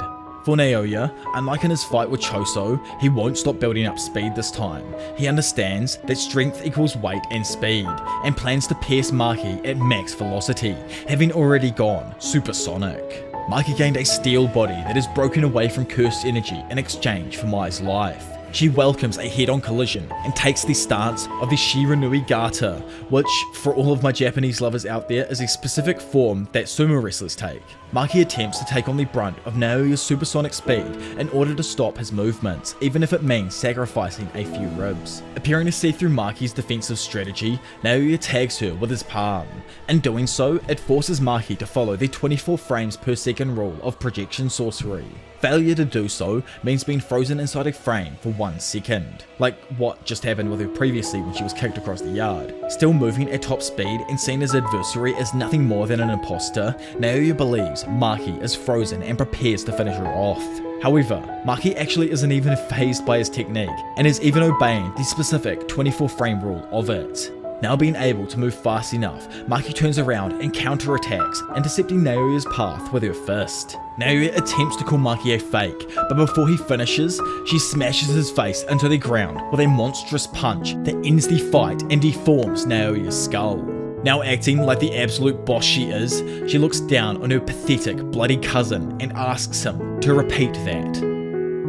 For Naoya, unlike in his fight with Choso, he won't stop building up speed this time. He understands that strength equals weight and speed, and plans to pierce Maki at max velocity, having already gone supersonic. Maki gained a steel body that is broken away from cursed energy in exchange for Mai's life. She welcomes a head-on collision and takes the stance of the Shiranui Gata, which, for all of my Japanese lovers out there, is a specific form that sumo wrestlers take. Maki attempts to take on the brunt of Naoya's supersonic speed in order to stop his movements, even if it means sacrificing a few ribs. Appearing to see through Maki's defensive strategy, Naoya tags her with his palm. In doing so, it forces Maki to follow the 24 frames per second rule of projection sorcery. Failure to do so means being frozen inside a frame for 1 second, like what just happened with her previously when she was kicked across the yard. Still moving at top speed and seeing his adversary as nothing more than an imposter, Naoya believes Maki is frozen and prepares to finish her off. However, Maki actually isn't even fazed by his technique, and is even obeying the specific 24 frame rule of it. Now being able to move fast enough, Maki turns around and counterattacks, intercepting Naoya's path with her fist. Naoya attempts to call Maki a fake, but before he finishes, she smashes his face into the ground with a monstrous punch that ends the fight and deforms Naoya's skull. Now acting like the absolute boss she is, she looks down on her pathetic, bloody cousin and asks him to repeat that.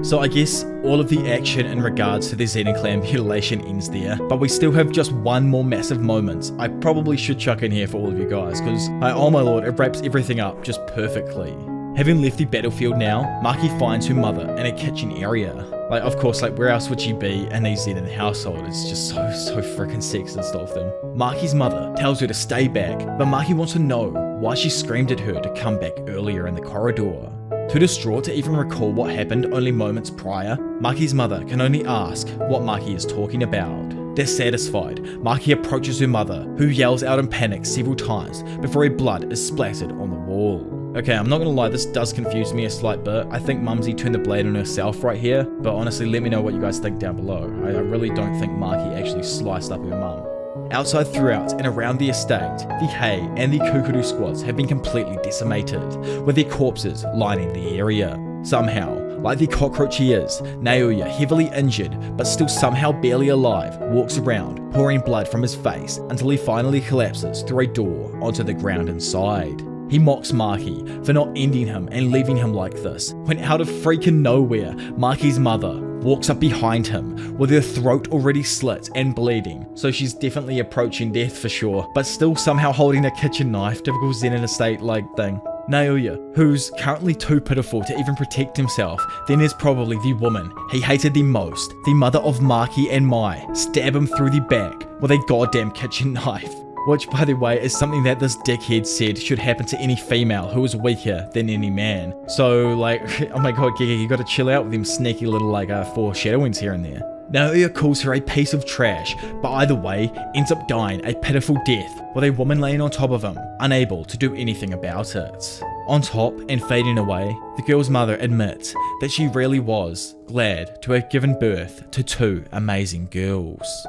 So I guess all of the action in regards to the Zenin clan mutilation ends there, but we still have just one more massive moment I probably should chuck in here for all of you guys, because oh my lord, it wraps everything up just perfectly. Having left the battlefield now, Maki finds her mother in a kitchen area. Like, of course, like, where else would she be in a Zen household? It's just so freaking sexist of them. Maki's mother tells her to stay back, but Maki wants to know why she screamed at her to come back earlier in the corridor. Too distraught to even recall what happened only moments prior, Maki's mother can only ask what Maki is talking about. Dissatisfied, Maki approaches her mother, who yells out in panic several times before her blood is splattered on the wall. Okay, I'm not gonna lie, this does confuse me a slight bit. I think Mumsy turned the blade on herself right here, but honestly, let me know what you guys think down below. I really don't think Maki actually sliced up her mum. Outside, throughout, and around the estate, the Hei and the Kukuru squads have been completely decimated, with their corpses lining the area. Somehow, like the cockroach he is, Naoya, heavily injured but still somehow barely alive, walks around, pouring blood from his face until he finally collapses through a door onto the ground inside. He mocks Maki for not ending him and leaving him like this, when out of freaking nowhere, Maki's mother walks up behind him with her throat already slit and bleeding, so she's definitely approaching death for sure, but still somehow holding a kitchen knife, typical Zen estate like thing. Naoya, who's currently too pitiful to even protect himself, then there's probably the woman he hated the most, the mother of Maki and Mai, stab him through the back with a goddamn kitchen knife. Which, by the way, is something that this dickhead said should happen to any female who is weaker than any man. So, like, oh my god, Giga, you gotta chill out with them sneaky little, like, foreshadowings here and there. Naoya calls her a piece of trash, but either way, ends up dying a pitiful death, with a woman laying on top of him, unable to do anything about it. On top, and fading away, the girl's mother admits that she really was glad to have given birth to two amazing girls.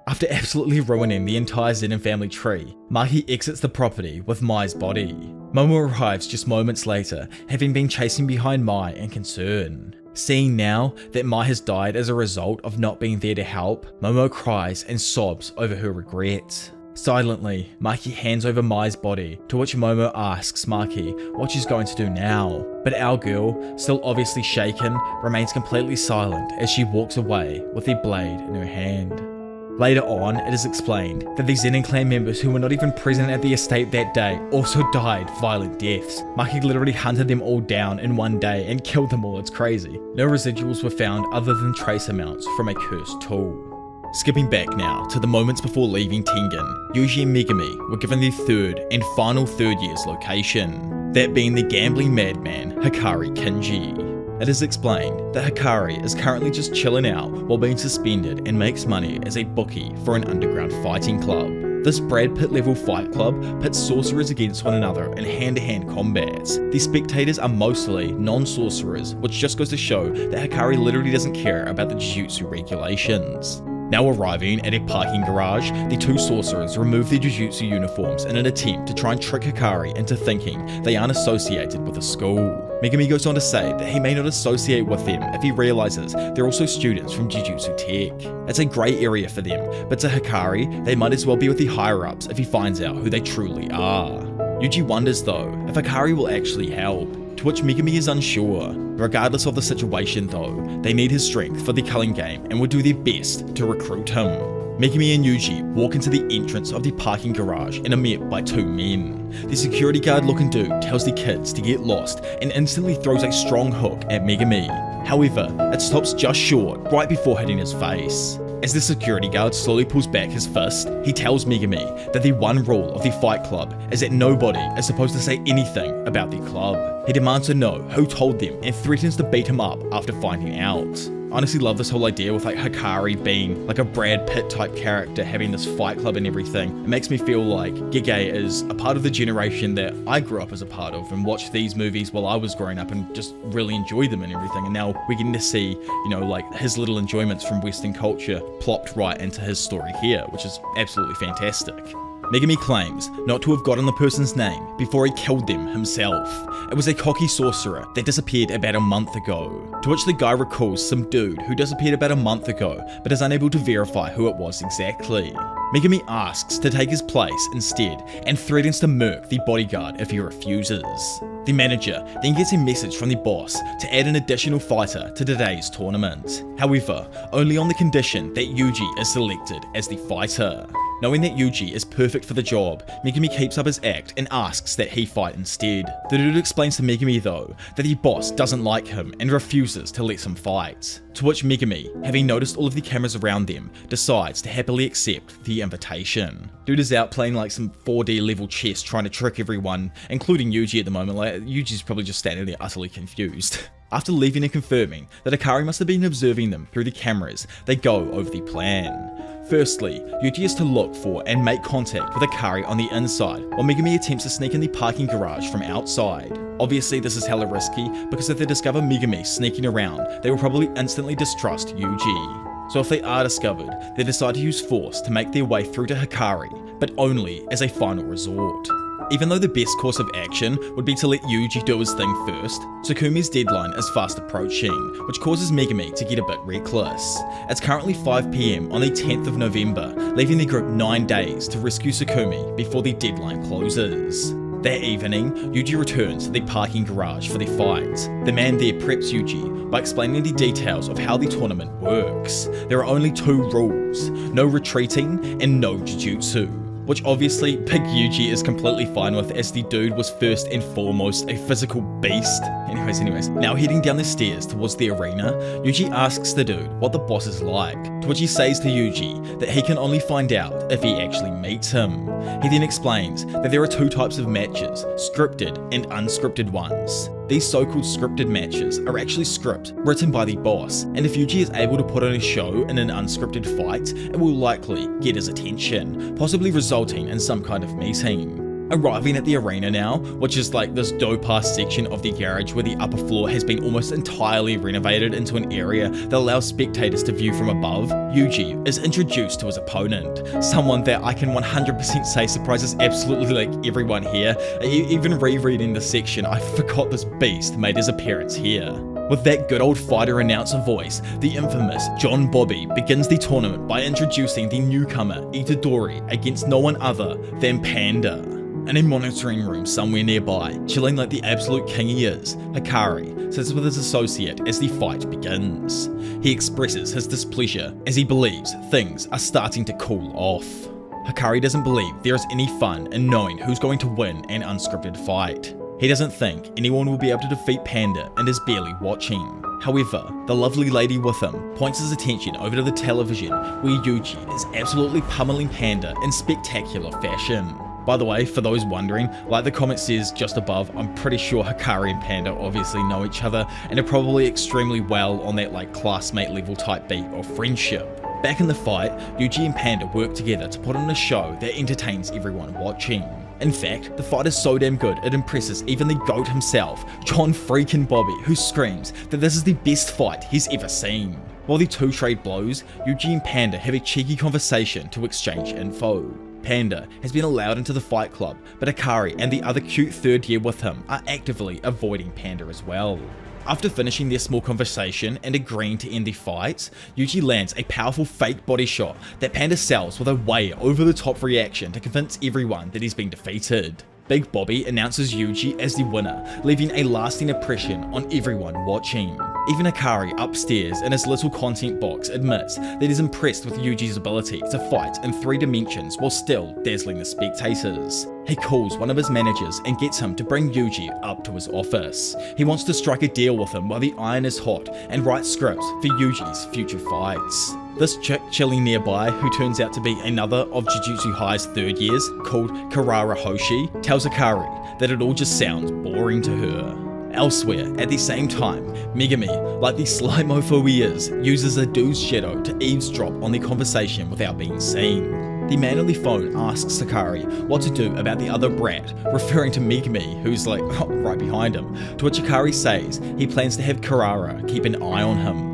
After absolutely ruining the entire Zen family tree, Maki exits the property with Mai's body. Momo arrives just moments later, having been chasing behind Mai in concern. Seeing now that Mai has died as a result of not being there to help, Momo cries and sobs over her regret. Silently, Maki hands over Mai's body, to which Momo asks Maki what she's going to do now. But our girl, still obviously shaken, remains completely silent as she walks away with the blade in her hand. Later on, it is explained that the Zenin clan members who were not even present at the estate that day also died violent deaths. Maki literally hunted them all down in one day and killed them all, it's crazy. No residuals were found other than trace amounts from a cursed tool. Skipping back now to the moments before leaving Tengen, Yuji and Megumi were given their third and final third year's location, that being the gambling madman Hakari Kinji. It is explained that Hakari is currently just chilling out while being suspended and makes money as a bookie for an underground fighting club. This Brad Pitt level fight club pits sorcerers against one another in hand-to-hand combats. The spectators are mostly non-sorcerers, which just goes to show that Hakari literally doesn't care about the Jujutsu regulations. Now arriving at a parking garage, the two sorcerers remove their Jujutsu uniforms in an attempt to try and trick Hakari into thinking they aren't associated with the school. Megumi goes on to say that he may not associate with them if he realizes they're also students from Jujutsu Tech. It's a grey area for them, but to Hakari, they might as well be with the higher-ups if he finds out who they truly are. Yuji wonders though if Hakari will actually help, to which Megumi is unsure. Regardless of the situation though, they need his strength for the Culling game and will do their best to recruit him. Megumi and Yuji walk into the entrance of the parking garage and are met by two men. The security guard looking dude tells the kids to get lost and instantly throws a strong hook at Megumi. However, it stops just short, right before hitting his face. As the security guard slowly pulls back his fist, he tells Megumi that the one rule of the fight club is that nobody is supposed to say anything about the club. He demands to know who told them and threatens to beat him up after finding out. I honestly love this whole idea with like Hakari being like a Brad Pitt type character, having this fight club and everything. It makes me feel like Gege is a part of the generation that I grew up as a part of and watched these movies while I was growing up and just really enjoyed them and everything. And now we're getting to see, you know, like his little enjoyments from Western culture plopped right into his story here, which is absolutely fantastic. Megumi claims not to have gotten the person's name before he killed them himself. It was a cocky sorcerer that disappeared about a month ago, to which the guy recalls some dude who disappeared about a month ago but is unable to verify who it was exactly. Megumi asks to take his place instead and threatens to murk the bodyguard if he refuses. The manager then gets a message from the boss to add an additional fighter to today's tournament. However, only on the condition that Yuji is selected as the fighter. Knowing that Yuji is perfect for the job, Megumi keeps up his act and asks that he fight instead. The dude explains to Megumi though that the boss doesn't like him and refuses to let him fight. To which Megumi, having noticed all of the cameras around them, decides to happily accept the invitation. Dude is out playing like some 4D level chess trying to trick everyone, including Yuji at the moment. Like, Yuji's probably just standing there utterly confused. After leaving and confirming that Hakari must have been observing them through the cameras, they go over the plan. Firstly, Yuji is to look for and make contact with Hakari on the inside, while Megumi attempts to sneak in the parking garage from outside. Obviously this is hella risky, because if they discover Megumi sneaking around, they will probably instantly distrust Yuji. So if they are discovered, they decide to use force to make their way through to Hakari, but only as a final resort. Even though the best course of action would be to let Yuji do his thing first, Tsukumi's deadline is fast approaching, which causes Megumi to get a bit reckless. It's currently 5 PM on the 10th of November, leaving the group 9 days to rescue Tsukumi before the deadline closes. That evening, Yuji returns to the parking garage for the fight. The man there preps Yuji by explaining the details of how the tournament works. There are only 2 rules: no retreating and no jujutsu. Which obviously Big Yuji is completely fine with, as the dude was first and foremost a physical beast. Anyways, now heading down the stairs towards the arena, Yuji asks the dude what the boss is like, to which he says to Yuji that he can only find out if he actually meets him. He then explains that there are 2 types of matches, scripted and unscripted ones. These so-called scripted matches are actually script written by the boss, and if Yuji is able to put on a show in an unscripted fight, it will likely get his attention, possibly resulting in some kind of meeting. Arriving at the arena now, which is like this dope-ass section of the garage where the upper floor has been almost entirely renovated into an area that allows spectators to view from above, Yuji is introduced to his opponent, someone that I can 100% say surprises absolutely like everyone here. Even rereading the section, I forgot this beast made his appearance here. With that good old fighter announcer voice, the infamous John Bobby begins the tournament by introducing the newcomer Itadori against no one other than Panda. In a monitoring room somewhere nearby, chilling like the absolute king he is, Hakari sits with his associate as the fight begins. He expresses his displeasure as he believes things are starting to cool off. Hakari doesn't believe there is any fun in knowing who's going to win an unscripted fight. He doesn't think anyone will be able to defeat Panda and is barely watching. However, the lovely lady with him points his attention over to the television where Yuji is absolutely pummeling Panda in spectacular fashion. By the way, for those wondering, like the comment says just above, I'm pretty sure Hakari and Panda obviously know each other and are probably extremely well on that like classmate level type beat of friendship. Back in the fight, Yuji and Panda work together to put on a show that entertains everyone watching. In fact, the fight is so damn good it impresses even the GOAT himself, John freaking Bobby, who screams that this is the best fight he's ever seen. While the 2 trade blows, Yuji and Panda have a cheeky conversation to exchange info. Panda has been allowed into the fight club, but Hakari and the other cute 3rd year with him are actively avoiding Panda as well. After finishing their small conversation and agreeing to end the fight, Yuji lands a powerful fake body shot that Panda sells with a way over the top reaction to convince everyone that he's been defeated. Big Bobby announces Yuji as the winner, leaving a lasting impression on everyone watching. Even Hakari upstairs in his little content box admits that he's impressed with Yuji's ability to fight in 3 dimensions while still dazzling the spectators. He calls one of his managers and gets him to bring Yuji up to his office. He wants to strike a deal with him while the iron is hot and write scripts for Yuji's future fights. This chick chilling nearby, who turns out to be another of Jujutsu High's 3rd years, called Karara Hoshi, tells Hakari that it all just sounds boring to her. Elsewhere, at the same time, Megumi, like the sly mofo he is, uses a dude's shadow to eavesdrop on the conversation without being seen. The man on the phone asks Hakari what to do about the other brat, referring to Megumi, who's like right behind him, to which Hakari says he plans to have Karara keep an eye on him.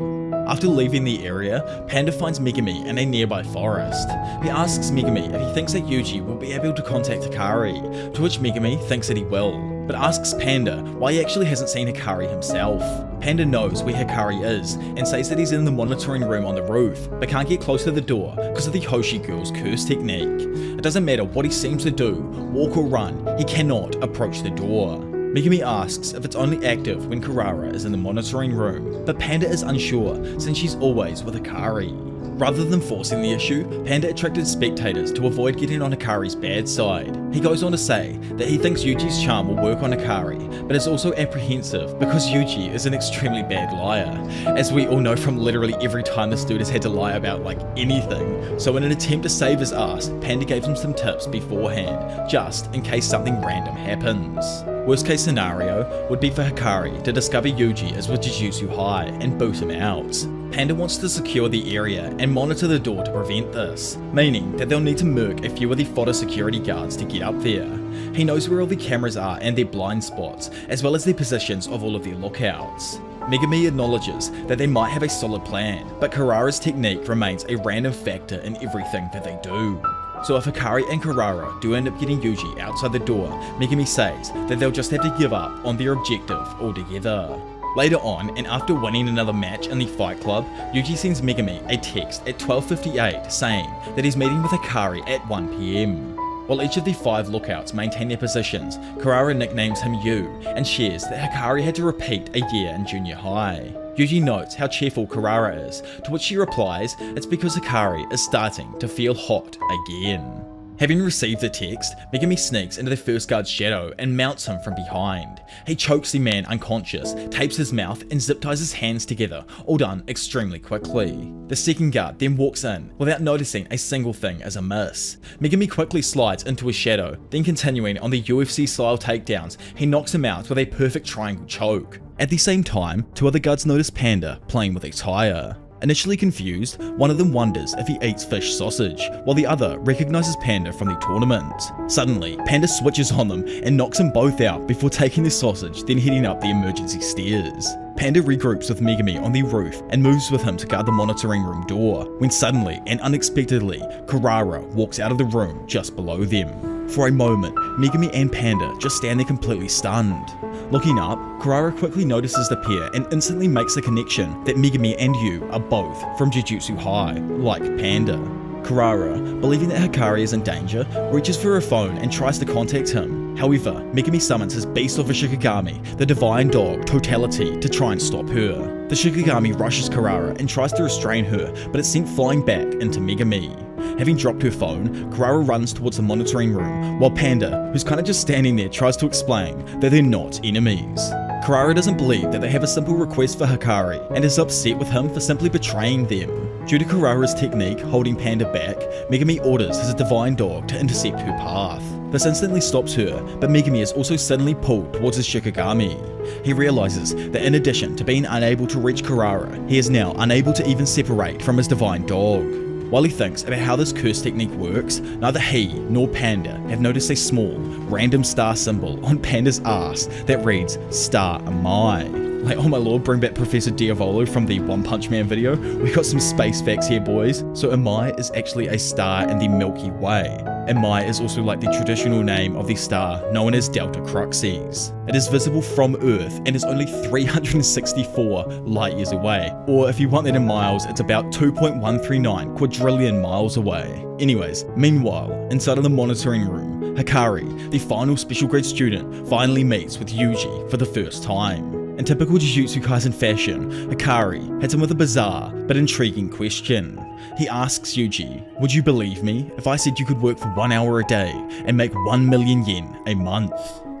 After leaving the area, Panda finds Megumi in a nearby forest. He asks Megumi if he thinks that Yuji will be able to contact Hakari, to which Megumi thinks that he will, but asks Panda why he actually hasn't seen Hakari himself. Panda knows where Hakari is and says that he's in the monitoring room on the roof, but can't get close to the door because of the Hoshi girl's curse technique. It doesn't matter what he seems to do, walk or run, he cannot approach the door. Megumi asks if it's only active when Kurara is in the monitoring room, but Panda is unsure since she's always with Hakari. Rather than forcing the issue, Panda attracted spectators to avoid getting on Hakari's bad side. He goes on to say that he thinks Yuji's charm will work on Hakari, but is also apprehensive because Yuji is an extremely bad liar, as we all know from literally every time this dude has had to lie about like anything. So in an attempt to save his ass, Panda gave him some tips beforehand, just in case something random happens. Worst case scenario would be for Hakari to discover Yuji is with Jujutsu High and boot him out. Panda wants to secure the area and monitor the door to prevent this, meaning that they'll need to murk a few of the fodder security guards to get up there. He knows where all the cameras are and their blind spots, as well as the positions of all of their lookouts. Megumi acknowledges that they might have a solid plan, but Kurara's technique remains a random factor in everything that they do. So if Hakari and Kurara do end up getting Yuji outside the door, Megumi says that they'll just have to give up on their objective altogether. Later on, and after winning another match in the Fight Club, Yuji sends Megumi a text at 12:58 saying that he's meeting with Hakari at 1 PM. While each of the 5 lookouts maintain their positions, Kurara nicknames him Yu and shares that Hakari had to repeat a year in junior high. Yuji notes how cheerful Kurara is, to which she replies it's because Hakari is starting to feel hot again. Having received the text, Megumi sneaks into the first guard's shadow and mounts him from behind. He chokes the man unconscious, tapes his mouth and zip ties his hands together, all done extremely quickly. The second guard then walks in without noticing a single thing is amiss. Megumi quickly slides into his shadow, then continuing on the UFC style takedowns, he knocks him out with a perfect triangle choke. At the same time, 2 other guards notice Panda playing with a tire. Initially confused, one of them wonders if he eats fish sausage, while the other recognizes Panda from the tournament. Suddenly, Panda switches on them and knocks them both out before taking the sausage, then heading up the emergency stairs. Panda regroups with Megumi on the roof and moves with him to guard the monitoring room door, when suddenly and unexpectedly, Kurara walks out of the room just below them. For a moment, Megumi and Panda just stand there completely stunned. Looking up, Kurara quickly notices the pair and instantly makes the connection that Megumi and Yu are both from Jujutsu High, like Panda. Kurara, believing that Hakari is in danger, reaches for her phone and tries to contact him. However, Megumi summons his beast of a Shikigami, the divine dog, Totality, to try and stop her. The Shikigami rushes Kurara and tries to restrain her, but it's sent flying back into Megumi. Having dropped her phone, Kurara runs towards the monitoring room, while Panda, who's kinda just standing there, tries to explain that they're not enemies. Kurara doesn't believe that they have a simple request for Hakari and is upset with him for simply betraying them. Due to Kurara's technique holding Panda back, Megumi orders his divine dog to intercept her path. This instantly stops her, but Megumi is also suddenly pulled towards his Shikigami. He realizes that in addition to being unable to reach Kurara, he is now unable to even separate from his divine dog. While he thinks about how this curse technique works, neither he nor Panda have noticed a small, random star symbol on Panda's ass that reads Star Am I. Like, oh my lord, bring back Professor Diavolo from the One Punch Man video. We got some space facts here, boys. So Amai is actually a star in the Milky Way. Amai is also like the traditional name of the star known as Delta Cruxes. It is visible from Earth and is only 364 light years away. Or if you want that in miles, it's about 2.139 quadrillion miles away. Anyways, meanwhile, inside of the monitoring room, Hakari, the final special grade student, finally meets with Yuji for the first time. In typical Jujutsu Kaisen fashion, Hakari hits him with a bizarre but intriguing question. He asks Yuji, would you believe me if I said you could work for 1 hour a day and make 1 million yen a month?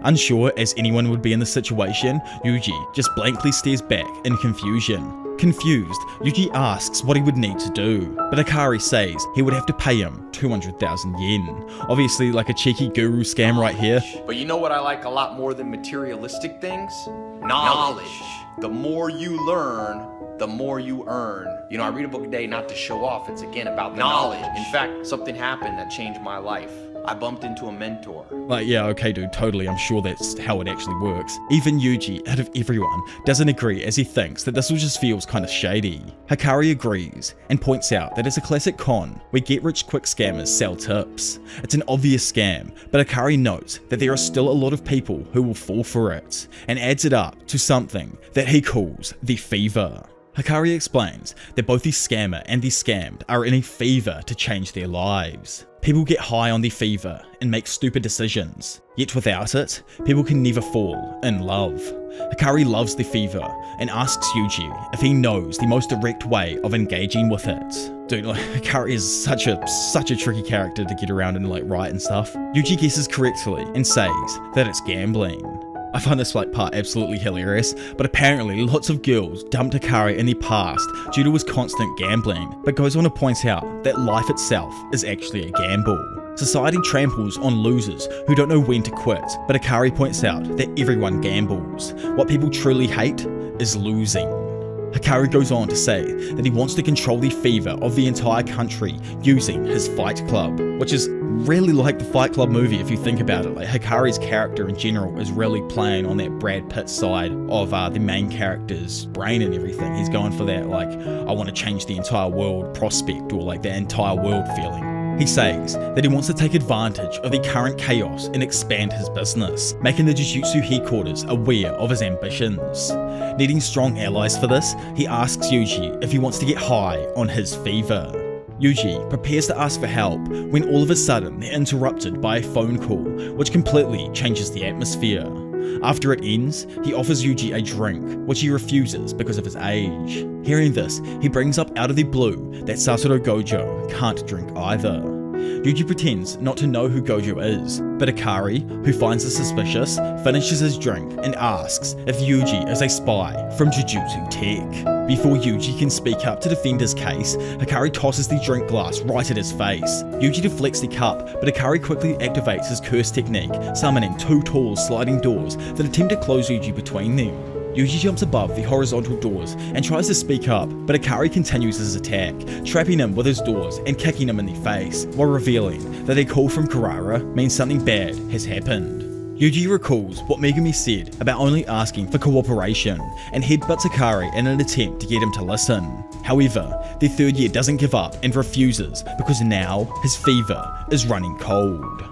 Unsure as anyone would be in the situation, Yuji just blankly stares back in confusion. Confused, Yuji asks what he would need to do, but Hakari says he would have to pay him 200,000 yen. Obviously like a cheeky guru scam right here. But you know what I like a lot more than materialistic things? Knowledge. The more you learn, the more you earn. You know, I read a book a day not to show off, it's again about the knowledge. In fact, something happened that changed my life. I bumped into a mentor. Like, yeah, okay dude, totally, I'm sure that's how it actually works. Even Yuji, out of everyone, doesn't agree as he thinks that this all just feels kinda shady. Hakari agrees, and points out that it's a classic con where get-rich-quick scammers sell tips. It's an obvious scam, but Hakari notes that there are still a lot of people who will fall for it, and adds it up to something that he calls the fever. Hakari explains that both the scammer and the scammed are in a fever to change their lives. People get high on the fever and make stupid decisions, yet without it, people can never fall in love. Hakari loves the fever and asks Yuji if he knows the most direct way of engaging with it. Dude, like, Hakari is such a tricky character to get around and like write and stuff. Yuji guesses correctly and says that it's gambling. I find this part absolutely hilarious, but apparently lots of girls dumped Hakari in the past due to his constant gambling, but goes on to point out that life itself is actually a gamble. Society tramples on losers who don't know when to quit, but Hakari points out that everyone gambles. What people truly hate is losing. Hakari goes on to say that he wants to control the fever of the entire country using his Fight Club, which is really like the Fight Club movie if you think about it. Like, Hakari's character in general is really playing on that Brad Pitt side of the main character's brain and everything. He's going for that, like, I want to change the entire world prospect, or like the entire world feeling. He says that he wants to take advantage of the current chaos and expand his business, making the Jujutsu headquarters aware of his ambitions. Needing strong allies for this, he asks Yuji if he wants to get high on his fever. Yuji prepares to ask for help when all of a sudden they're interrupted by a phone call, which completely changes the atmosphere. After it ends, he offers Yuji a drink, which he refuses because of his age. Hearing this, he brings up out of the blue that Satoru Gojo can't drink either. Yuji pretends not to know who Gojo is, but Hakari, who finds this suspicious, finishes his drink and asks if Yuji is a spy from Jujutsu Tech. Before Yuji can speak up to defend his case, Hakari tosses the drink glass right at his face. Yuji deflects the cup, but Hakari quickly activates his curse technique, summoning two tall sliding doors that attempt to close Yuji between them. Yuji jumps above the horizontal doors and tries to speak up, but Hakari continues his attack, trapping him with his doors and kicking him in the face, while revealing that a call from Kurara means something bad has happened. Yuji recalls what Megumi said about only asking for cooperation, and headbutts Hakari in an attempt to get him to listen. However, the third year doesn't give up and refuses because now his fever is running cold.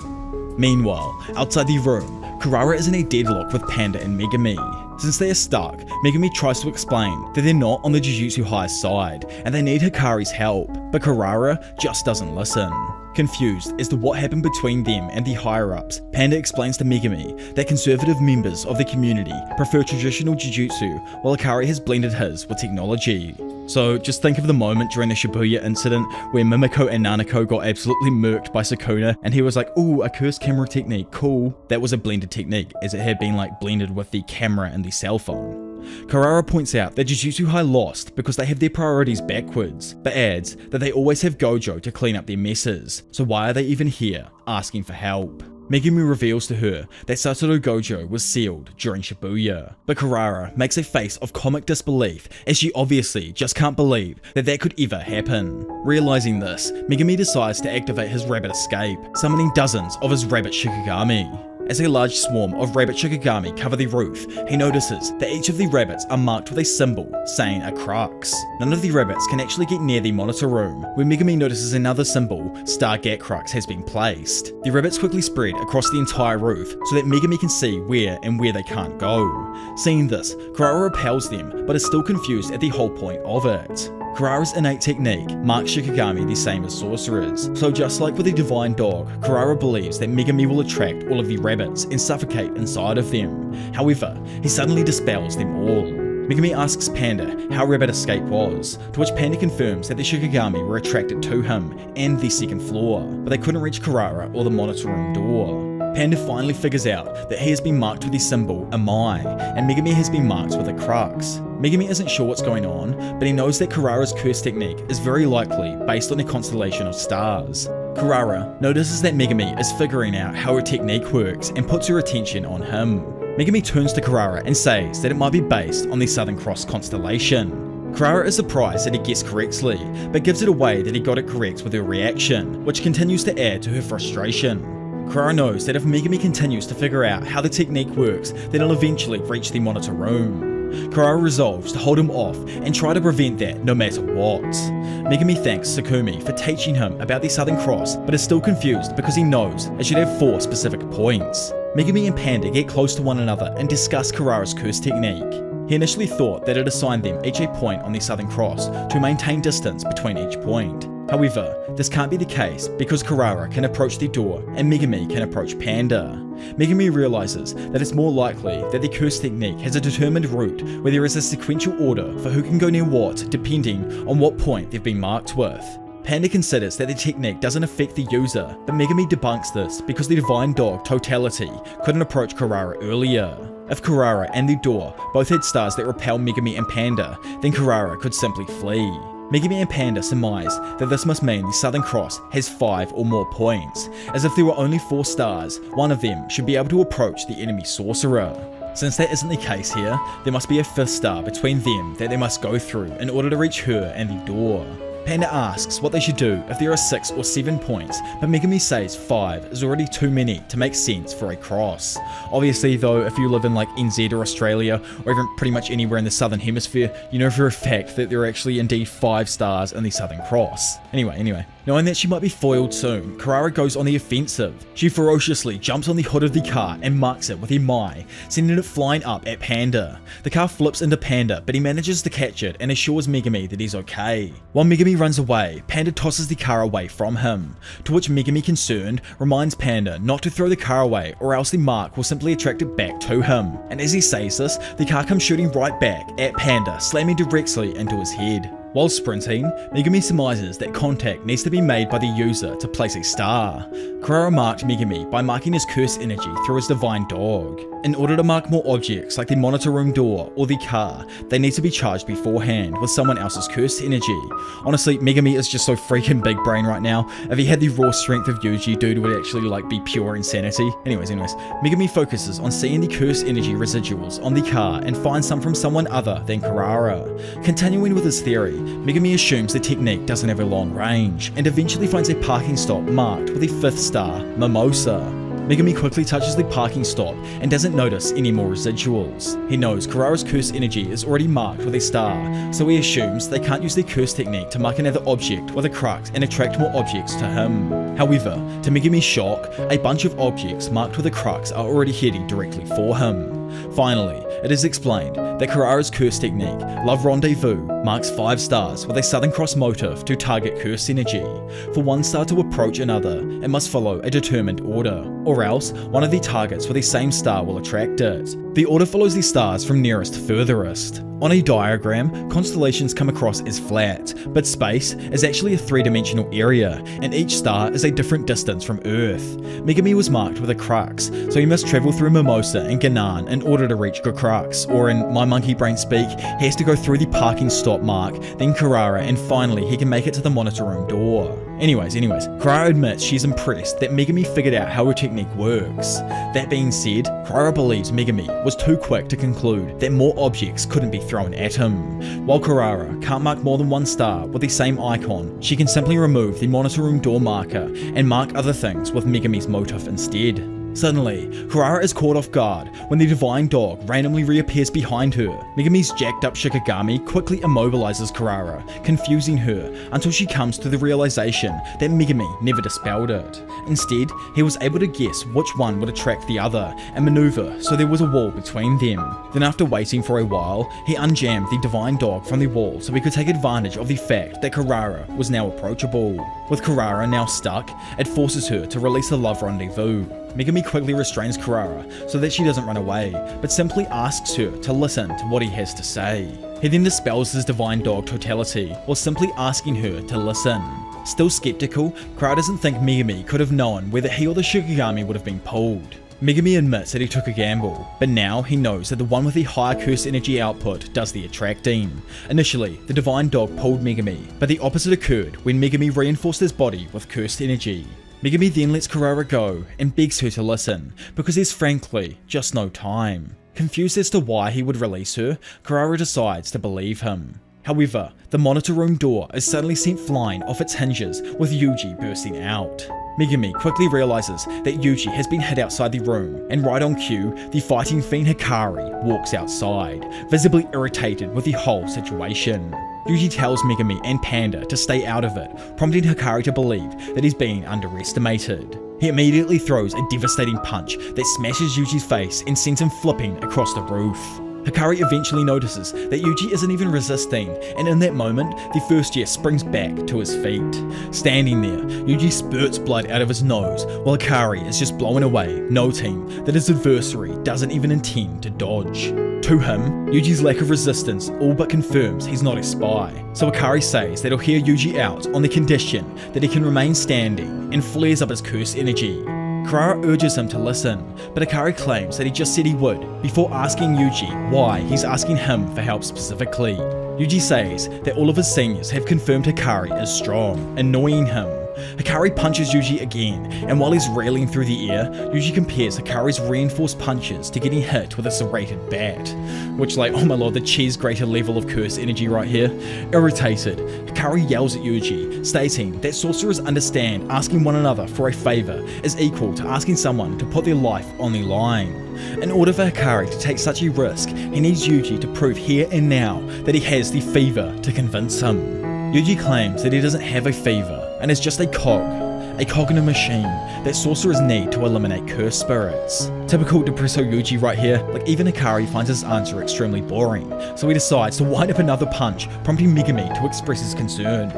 Meanwhile, outside the room, Kurara is in a deadlock with Panda and Megumi. Since they are stuck, Megumi tries to explain that they're not on the Jujutsu High side and they need Hakari's help, but Kurara just doesn't listen. Confused as to what happened between them and the higher-ups, Panda explains to Megumi that conservative members of the community prefer traditional Jujutsu, while Hakari has blended his with technology. So just think of the moment during the Shibuya incident where Mimiko and Nanako got absolutely murked by Sukuna, and he was like, ooh, a cursed camera technique, cool. That was a blended technique, as it had been like blended with the camera and the cell phone. Kurara points out that Jujutsu High lost because they have their priorities backwards, but adds that they always have Gojo to clean up their messes, so why are they even here, asking for help? Megumi reveals to her that Satoru Gojo was sealed during Shibuya, but Kurara makes a face of comic disbelief as she obviously just can't believe that that could ever happen. Realizing this, Megumi decides to activate his rabbit escape, summoning dozens of his rabbit Shikigami. As a large swarm of rabbit Shikigami cover the roof, he notices that each of the rabbits are marked with a symbol saying a crux. None of the rabbits can actually get near the monitor room, where Megumi notices another symbol, Stargate Crux, has been placed. The rabbits quickly spread across the entire roof so that Megumi can see where and where they can't go. Seeing this, Kurara repels them, but is still confused at the whole point of it. Kurara's innate technique marks Shikigami the same as sorcerers, so just like with the divine dog, Kurara believes that Megumi will attract all of the rabbits and suffocate inside of them. However, he suddenly dispels them all. Megumi asks Panda how rabbit escape was, to which Panda confirms that the Shikigami were attracted to him and the second floor, but they couldn't reach Kurara or the monitor room door. Panda finally figures out that he has been marked with the symbol Amai, and Megumi has been marked with a crux. Megumi isn't sure what's going on, but he knows that Kurara's curse technique is very likely based on a constellation of stars. Kurara notices that Megumi is figuring out how her technique works and puts her attention on him. Megumi turns to Kurara and says that it might be based on the Southern Cross constellation. Kurara is surprised that he guessed correctly, but gives it away that he got it correct with her reaction, which continues to add to her frustration. Kurara knows that if Megumi continues to figure out how the technique works, then he'll eventually reach the monitor room. Kurara resolves to hold him off and try to prevent that no matter what. Megumi thanks Tsukumi for teaching him about the Southern Cross, but is still confused because he knows it should have 4 specific points. Megumi and Panda get close to one another and discuss Kurara's curse technique. He initially thought that it assigned them each a point on the Southern Cross to maintain distance between each point. However, this can't be the case because Kurara can approach the door and Megumi can approach Panda. Megumi realizes that it's more likely that the curse technique has a determined route where there is a sequential order for who can go near what depending on what point they've been marked with. Panda considers that the technique doesn't affect the user, but Megumi debunks this because the Divine Dog Totality couldn't approach Kurara earlier. If Kurara and the door both had stars that repel Megumi and Panda, then Kurara could simply flee. Megumi and Panda surmise that this must mean the Southern Cross has 5 or more points, as if there were only 4 stars, one of them should be able to approach the enemy sorcerer. Since that isn't the case here, there must be a 5th star between them that they must go through in order to reach her and the door. Panda asks what they should do if there are 6 or 7 points, but Megumi says 5 is already too many to make sense for a cross. Obviously though, if you live in like NZ or Australia, or even pretty much anywhere in the Southern Hemisphere, you know for a fact that there are actually indeed 5 stars in the Southern Cross. Anyway. Knowing that she might be foiled soon, Kurara goes on the offensive. She ferociously jumps on the hood of the car and marks it with a mai, sending it flying up at Panda. The car flips into Panda, but he manages to catch it and assures Megumi that he's okay. While Megumi runs away, Panda tosses the car away from him, to which Megumi, concerned, reminds Panda not to throw the car away or else the mark will simply attract it back to him. And as he says this, the car comes shooting right back at Panda, slamming directly into his head. While sprinting, Megumi surmises that contact needs to be made by the user to place a star. Kurara marked Megumi by marking his curse energy through his Divine Dog. In order to mark more objects like the monitor room door or the car, they need to be charged beforehand with someone else's cursed energy. Honestly, Megumi is just so freaking big brain right now. If he had the raw strength of Yuji, dude would actually like be pure insanity. Anyways, Megumi focuses on seeing the cursed energy residuals on the car and finds some from someone other than Kurara. Continuing with his theory, Megumi assumes the technique doesn't have a long range, and eventually finds a parking stop marked with a 5th star, Mimosa. Megumi quickly touches the parking stop and doesn't notice any more residuals. He knows Kurara's curse energy is already marked with a star, so he assumes they can't use the curse technique to mark another object with a crux and attract more objects to him. However, to Megumi's shock, a bunch of objects marked with a crux are already heading directly for him. Finally, it is explained that Kurara's curse technique, Love Rendezvous, marks 5 stars with a Southern Cross motive to target curse energy. For one star to approach another, it must follow a determined order, or else one of the targets with the same star will attract it. The order follows the stars from nearest to furthest. On a diagram, constellations come across as flat, but space is actually a 3-dimensional area, and each star is a different distance from Earth. Megumi was marked with a crux, so he must travel through Mimosa and Ganan in order to reach Crux, or in my monkey brain speak, he has to go through the parking stop mark, then Kurara, and finally he can make it to the monitor room door. Anyways, Kurara admits she's impressed that Megumi figured out how her technique works. That being said, Kurara believes Megumi was too quick to conclude that more objects couldn't be thrown at him. While Kurara can't mark more than 1 star with the same icon, she can simply remove the monitor room door marker and mark other things with Megumi's motif instead. Suddenly, Kurara is caught off guard when the Divine Dog randomly reappears behind her. Megumi's jacked up Shikigami quickly immobilizes Kurara, confusing her until she comes to the realization that Megumi never dispelled it. Instead, he was able to guess which one would attract the other and maneuver so there was a wall between them. Then after waiting for a while, he unjammed the Divine Dog from the wall so he could take advantage of the fact that Kurara was now approachable. With Kurara now stuck, it forces her to release the Love Rendezvous. Megumi quickly restrains Kurara so that she doesn't run away, but simply asks her to listen to what he has to say. He then dispels his Divine Dog Totality while simply asking her to listen. Still skeptical, Kurara doesn't think Megumi could have known whether he or the Shikigami would have been pulled. Megumi admits that he took a gamble, but now he knows that the one with the higher curse energy output does the attracting. Initially, the Divine Dog pulled Megumi, but the opposite occurred when Megumi reinforced his body with cursed energy. Megumi then lets Kurara go and begs her to listen, because there's frankly just no time. Confused as to why he would release her, Kurara decides to believe him. However, the monitor room door is suddenly sent flying off its hinges with Yuji bursting out. Megumi quickly realizes that Yuji has been hid outside the room, and right on cue, the fighting fiend Hakari walks outside, visibly irritated with the whole situation. Yuji tells Megumi and Panda to stay out of it, prompting Hakari to believe that he's being underestimated. He immediately throws a devastating punch that smashes Yuji's face and sends him flipping across the roof. Hakari eventually notices that Yuji isn't even resisting, and in that moment, the first year springs back to his feet. Standing there, Yuji spurts blood out of his nose, while Hakari is just blown away, noting that his adversary doesn't even intend to dodge. To him, Yuji's lack of resistance all but confirms he's not a spy, so Hakari says that he'll hear Yuji out on the condition that he can remain standing, and flares up his curse energy. Kurara urges him to listen, but Hakari claims that he just said he would, before asking Yuji why he's asking him for help specifically. Yuji says that all of his seniors have confirmed Hakari is strong, annoying him. Hakari punches Yuji again, and while he's railing through the air, Yuji compares Hakari's reinforced punches to getting hit with a serrated bat. Which, like, oh my lord, the cheese grater level of curse energy right here. Irritated, Hakari yells at Yuji, stating that sorcerers understand asking one another for a favor is equal to asking someone to put their life on the line. In order for Hakari to take such a risk, he needs Yuji to prove here and now that he has the fever to convince him. Yuji claims that he doesn't have a fever, and is just a cog in a machine that sorcerers need to eliminate cursed spirits. Typical depresso Yuji right here, like even Hakari finds his answer extremely boring, so he decides to wind up another punch, prompting Megami to express his concern.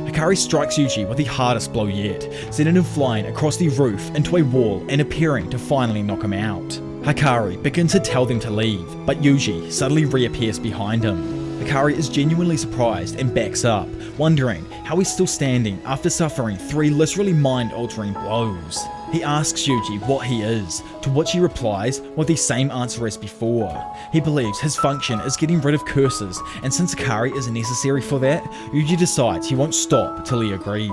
Hakari strikes Yuji with the hardest blow yet, sending him flying across the roof into a wall and appearing to finally knock him out. Hakari begins to tell them to leave, but Yuji suddenly reappears behind him. Hakari is genuinely surprised and backs up, wondering how he's still standing after suffering 3 literally mind-altering blows. He asks Yuji what he is, to which he replies with the same answer as before. He believes his function is getting rid of curses, and since Hakari is necessary for that, Yuji decides he won't stop till he agrees.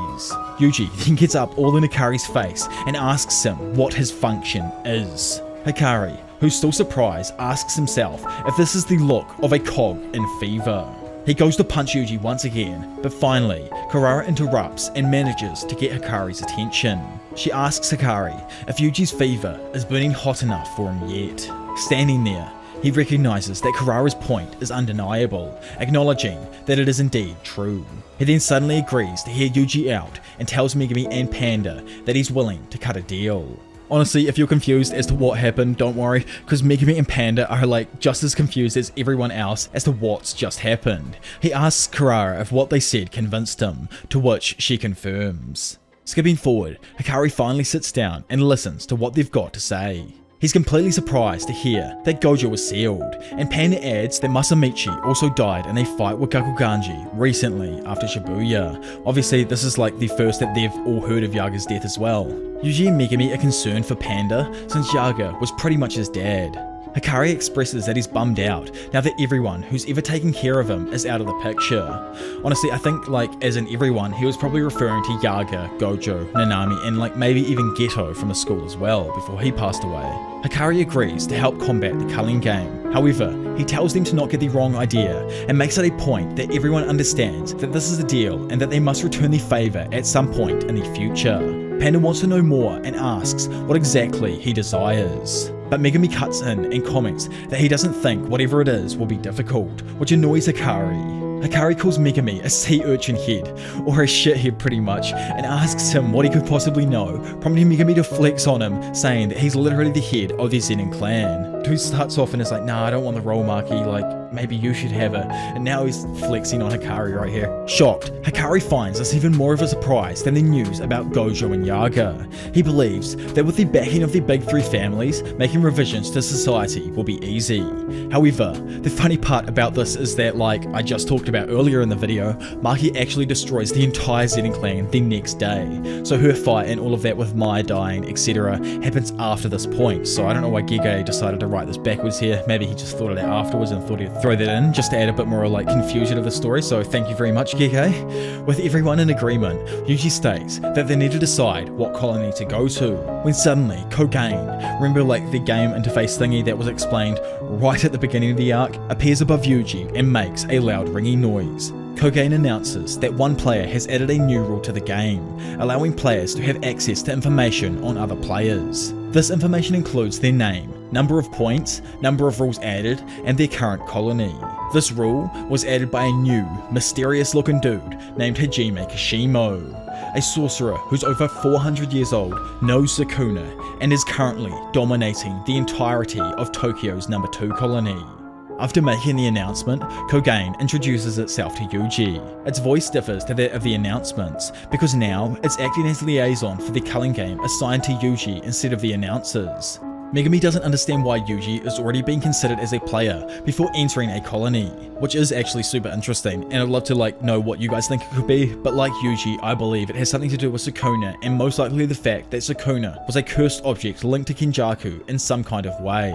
Yuji then gets up all in Hakari's face and asks him what his function is. Hakari, who's still surprised, asks himself if this is the look of a cog in fever. He goes to punch Yuji once again, but finally, Kurara interrupts and manages to get Hakari's attention. She asks Hakari if Yuji's fever is burning hot enough for him yet. Standing there, he recognizes that Kurara's point is undeniable, acknowledging that it is indeed true. He then suddenly agrees to hear Yuji out and tells Megami and Panda that he's willing to cut a deal. Honestly, if you're confused as to what happened, don't worry, because Megami and Panda are like just as confused as everyone else as to what's just happened. He asks Kurara if what they said convinced him, to which she confirms. Skipping forward, Hakari finally sits down and listens to what they've got to say. He's completely surprised to hear that Gojo was sealed, and Panda adds that Masamichi also died in a fight with Gakuganji recently after Shibuya. Obviously, this is like the first that they've all heard of Yaga's death as well. Yuji and Megami are concerned for Panda since Yaga was pretty much his dad. Hakari expresses that he's bummed out now that everyone who's ever taken care of him is out of the picture. Honestly, I think like as in everyone, he was probably referring to Yaga, Gojo, Nanami, and like maybe even Geto from the school as well before he passed away. Hakari agrees to help combat the Culling game. However, he tells them to not get the wrong idea and makes it a point that everyone understands that this is a deal and that they must return the favor at some point in the future. Panda wants to know more and asks what exactly he desires. But Megami cuts in and comments that he doesn't think whatever it is will be difficult, which annoys Hakari. Hakari calls Megami a sea urchin head, or a shithead pretty much, and asks him what he could possibly know, prompting Megami to flex on him, saying that he's literally the head of the Zenin clan. Dude starts off and is like, nah, I don't want the role marquee, like, maybe you should have it, and now he's flexing on Hakari right here. Shocked, Hakari finds this even more of a surprise than the news about Gojo and Yaga. He believes that with the backing of the big 3 families, making revisions to society will be easy. However, the funny part about this is that, like I just talked about earlier in the video, Maki actually destroys the entire Zenin clan the next day. So her fight and all of that with Mai dying, etc. happens after this point, so I don't know why Gege decided to write this backwards here. Maybe he just thought it out afterwards and thought he'd throw that in just to add a bit more like confusion of the story, so thank you very much, Gege. With everyone in agreement, Yuji states that they need to decide what colony to go to, when suddenly Cocaine, remember like the game interface thingy that was explained right at the beginning of the arc, appears above Yuji and makes a loud ringing noise. Cocaine announces that one player has added a new rule to the game, allowing players to have access to information on other players. This information includes their name, number of points, number of rules added, and their current colony. This rule was added by a new, mysterious looking dude named Hajime Kishimo, a sorcerer who's over 400 years old, knows Sukuna, and is currently dominating the entirety of Tokyo's number 2 colony. After making the announcement, Kogain introduces itself to Yuji. Its voice differs to that of the announcements, because now it's acting as liaison for the Culling game assigned to Yuji instead of the announcers. Megumi doesn't understand why Yuji is already being considered as a player before entering a colony, which is actually super interesting, and I'd love to know what you guys think it could be, but like Yuji, I believe it has something to do with Sukuna, and most likely the fact that Sukuna was a cursed object linked to Kenjaku in some kind of way.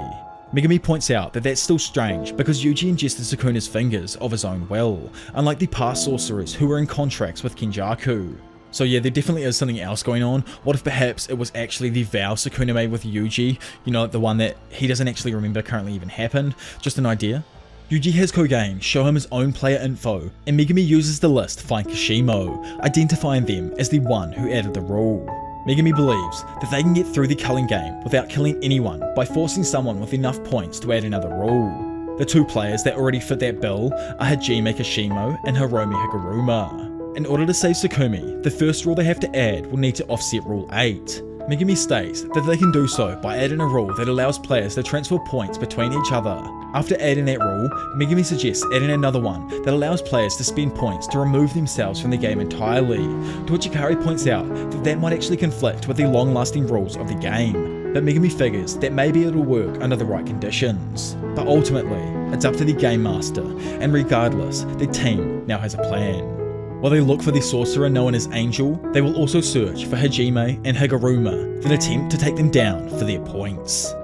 Megumi points out that that's still strange because Yuji ingested Sukuna's fingers of his own will, unlike the past sorcerers who were in contracts with Kenjaku. So yeah, there definitely is something else going on. What if perhaps it was actually the vow Sukuna made with Yuji? You know, the one that he doesn't actually remember currently even happened? Just an idea? Yuji has Kogain show him his own player info, and Megumi uses the list to find Kashimo, identifying them as the one who added the rule. Megumi believes that they can get through the Culling game without killing anyone by forcing someone with enough points to add another rule. The two players that already fit that bill are Hajime Kashimo and Hiromi Higuruma. In order to save Sukumi, the first rule they have to add will need to offset Rule 8. Megumi states that they can do so by adding a rule that allows players to transfer points between each other. After adding that rule, Megumi suggests adding another one that allows players to spend points to remove themselves from the game entirely, to which Hakari points out that might actually conflict with the long-lasting rules of the game, but Megumi figures that maybe it'll work under the right conditions. But ultimately, it's up to the game master, and regardless, the team now has a plan. While they look for the sorcerer known as Angel, they will also search for Hajime and Higuruma, then attempt to take them down for their points.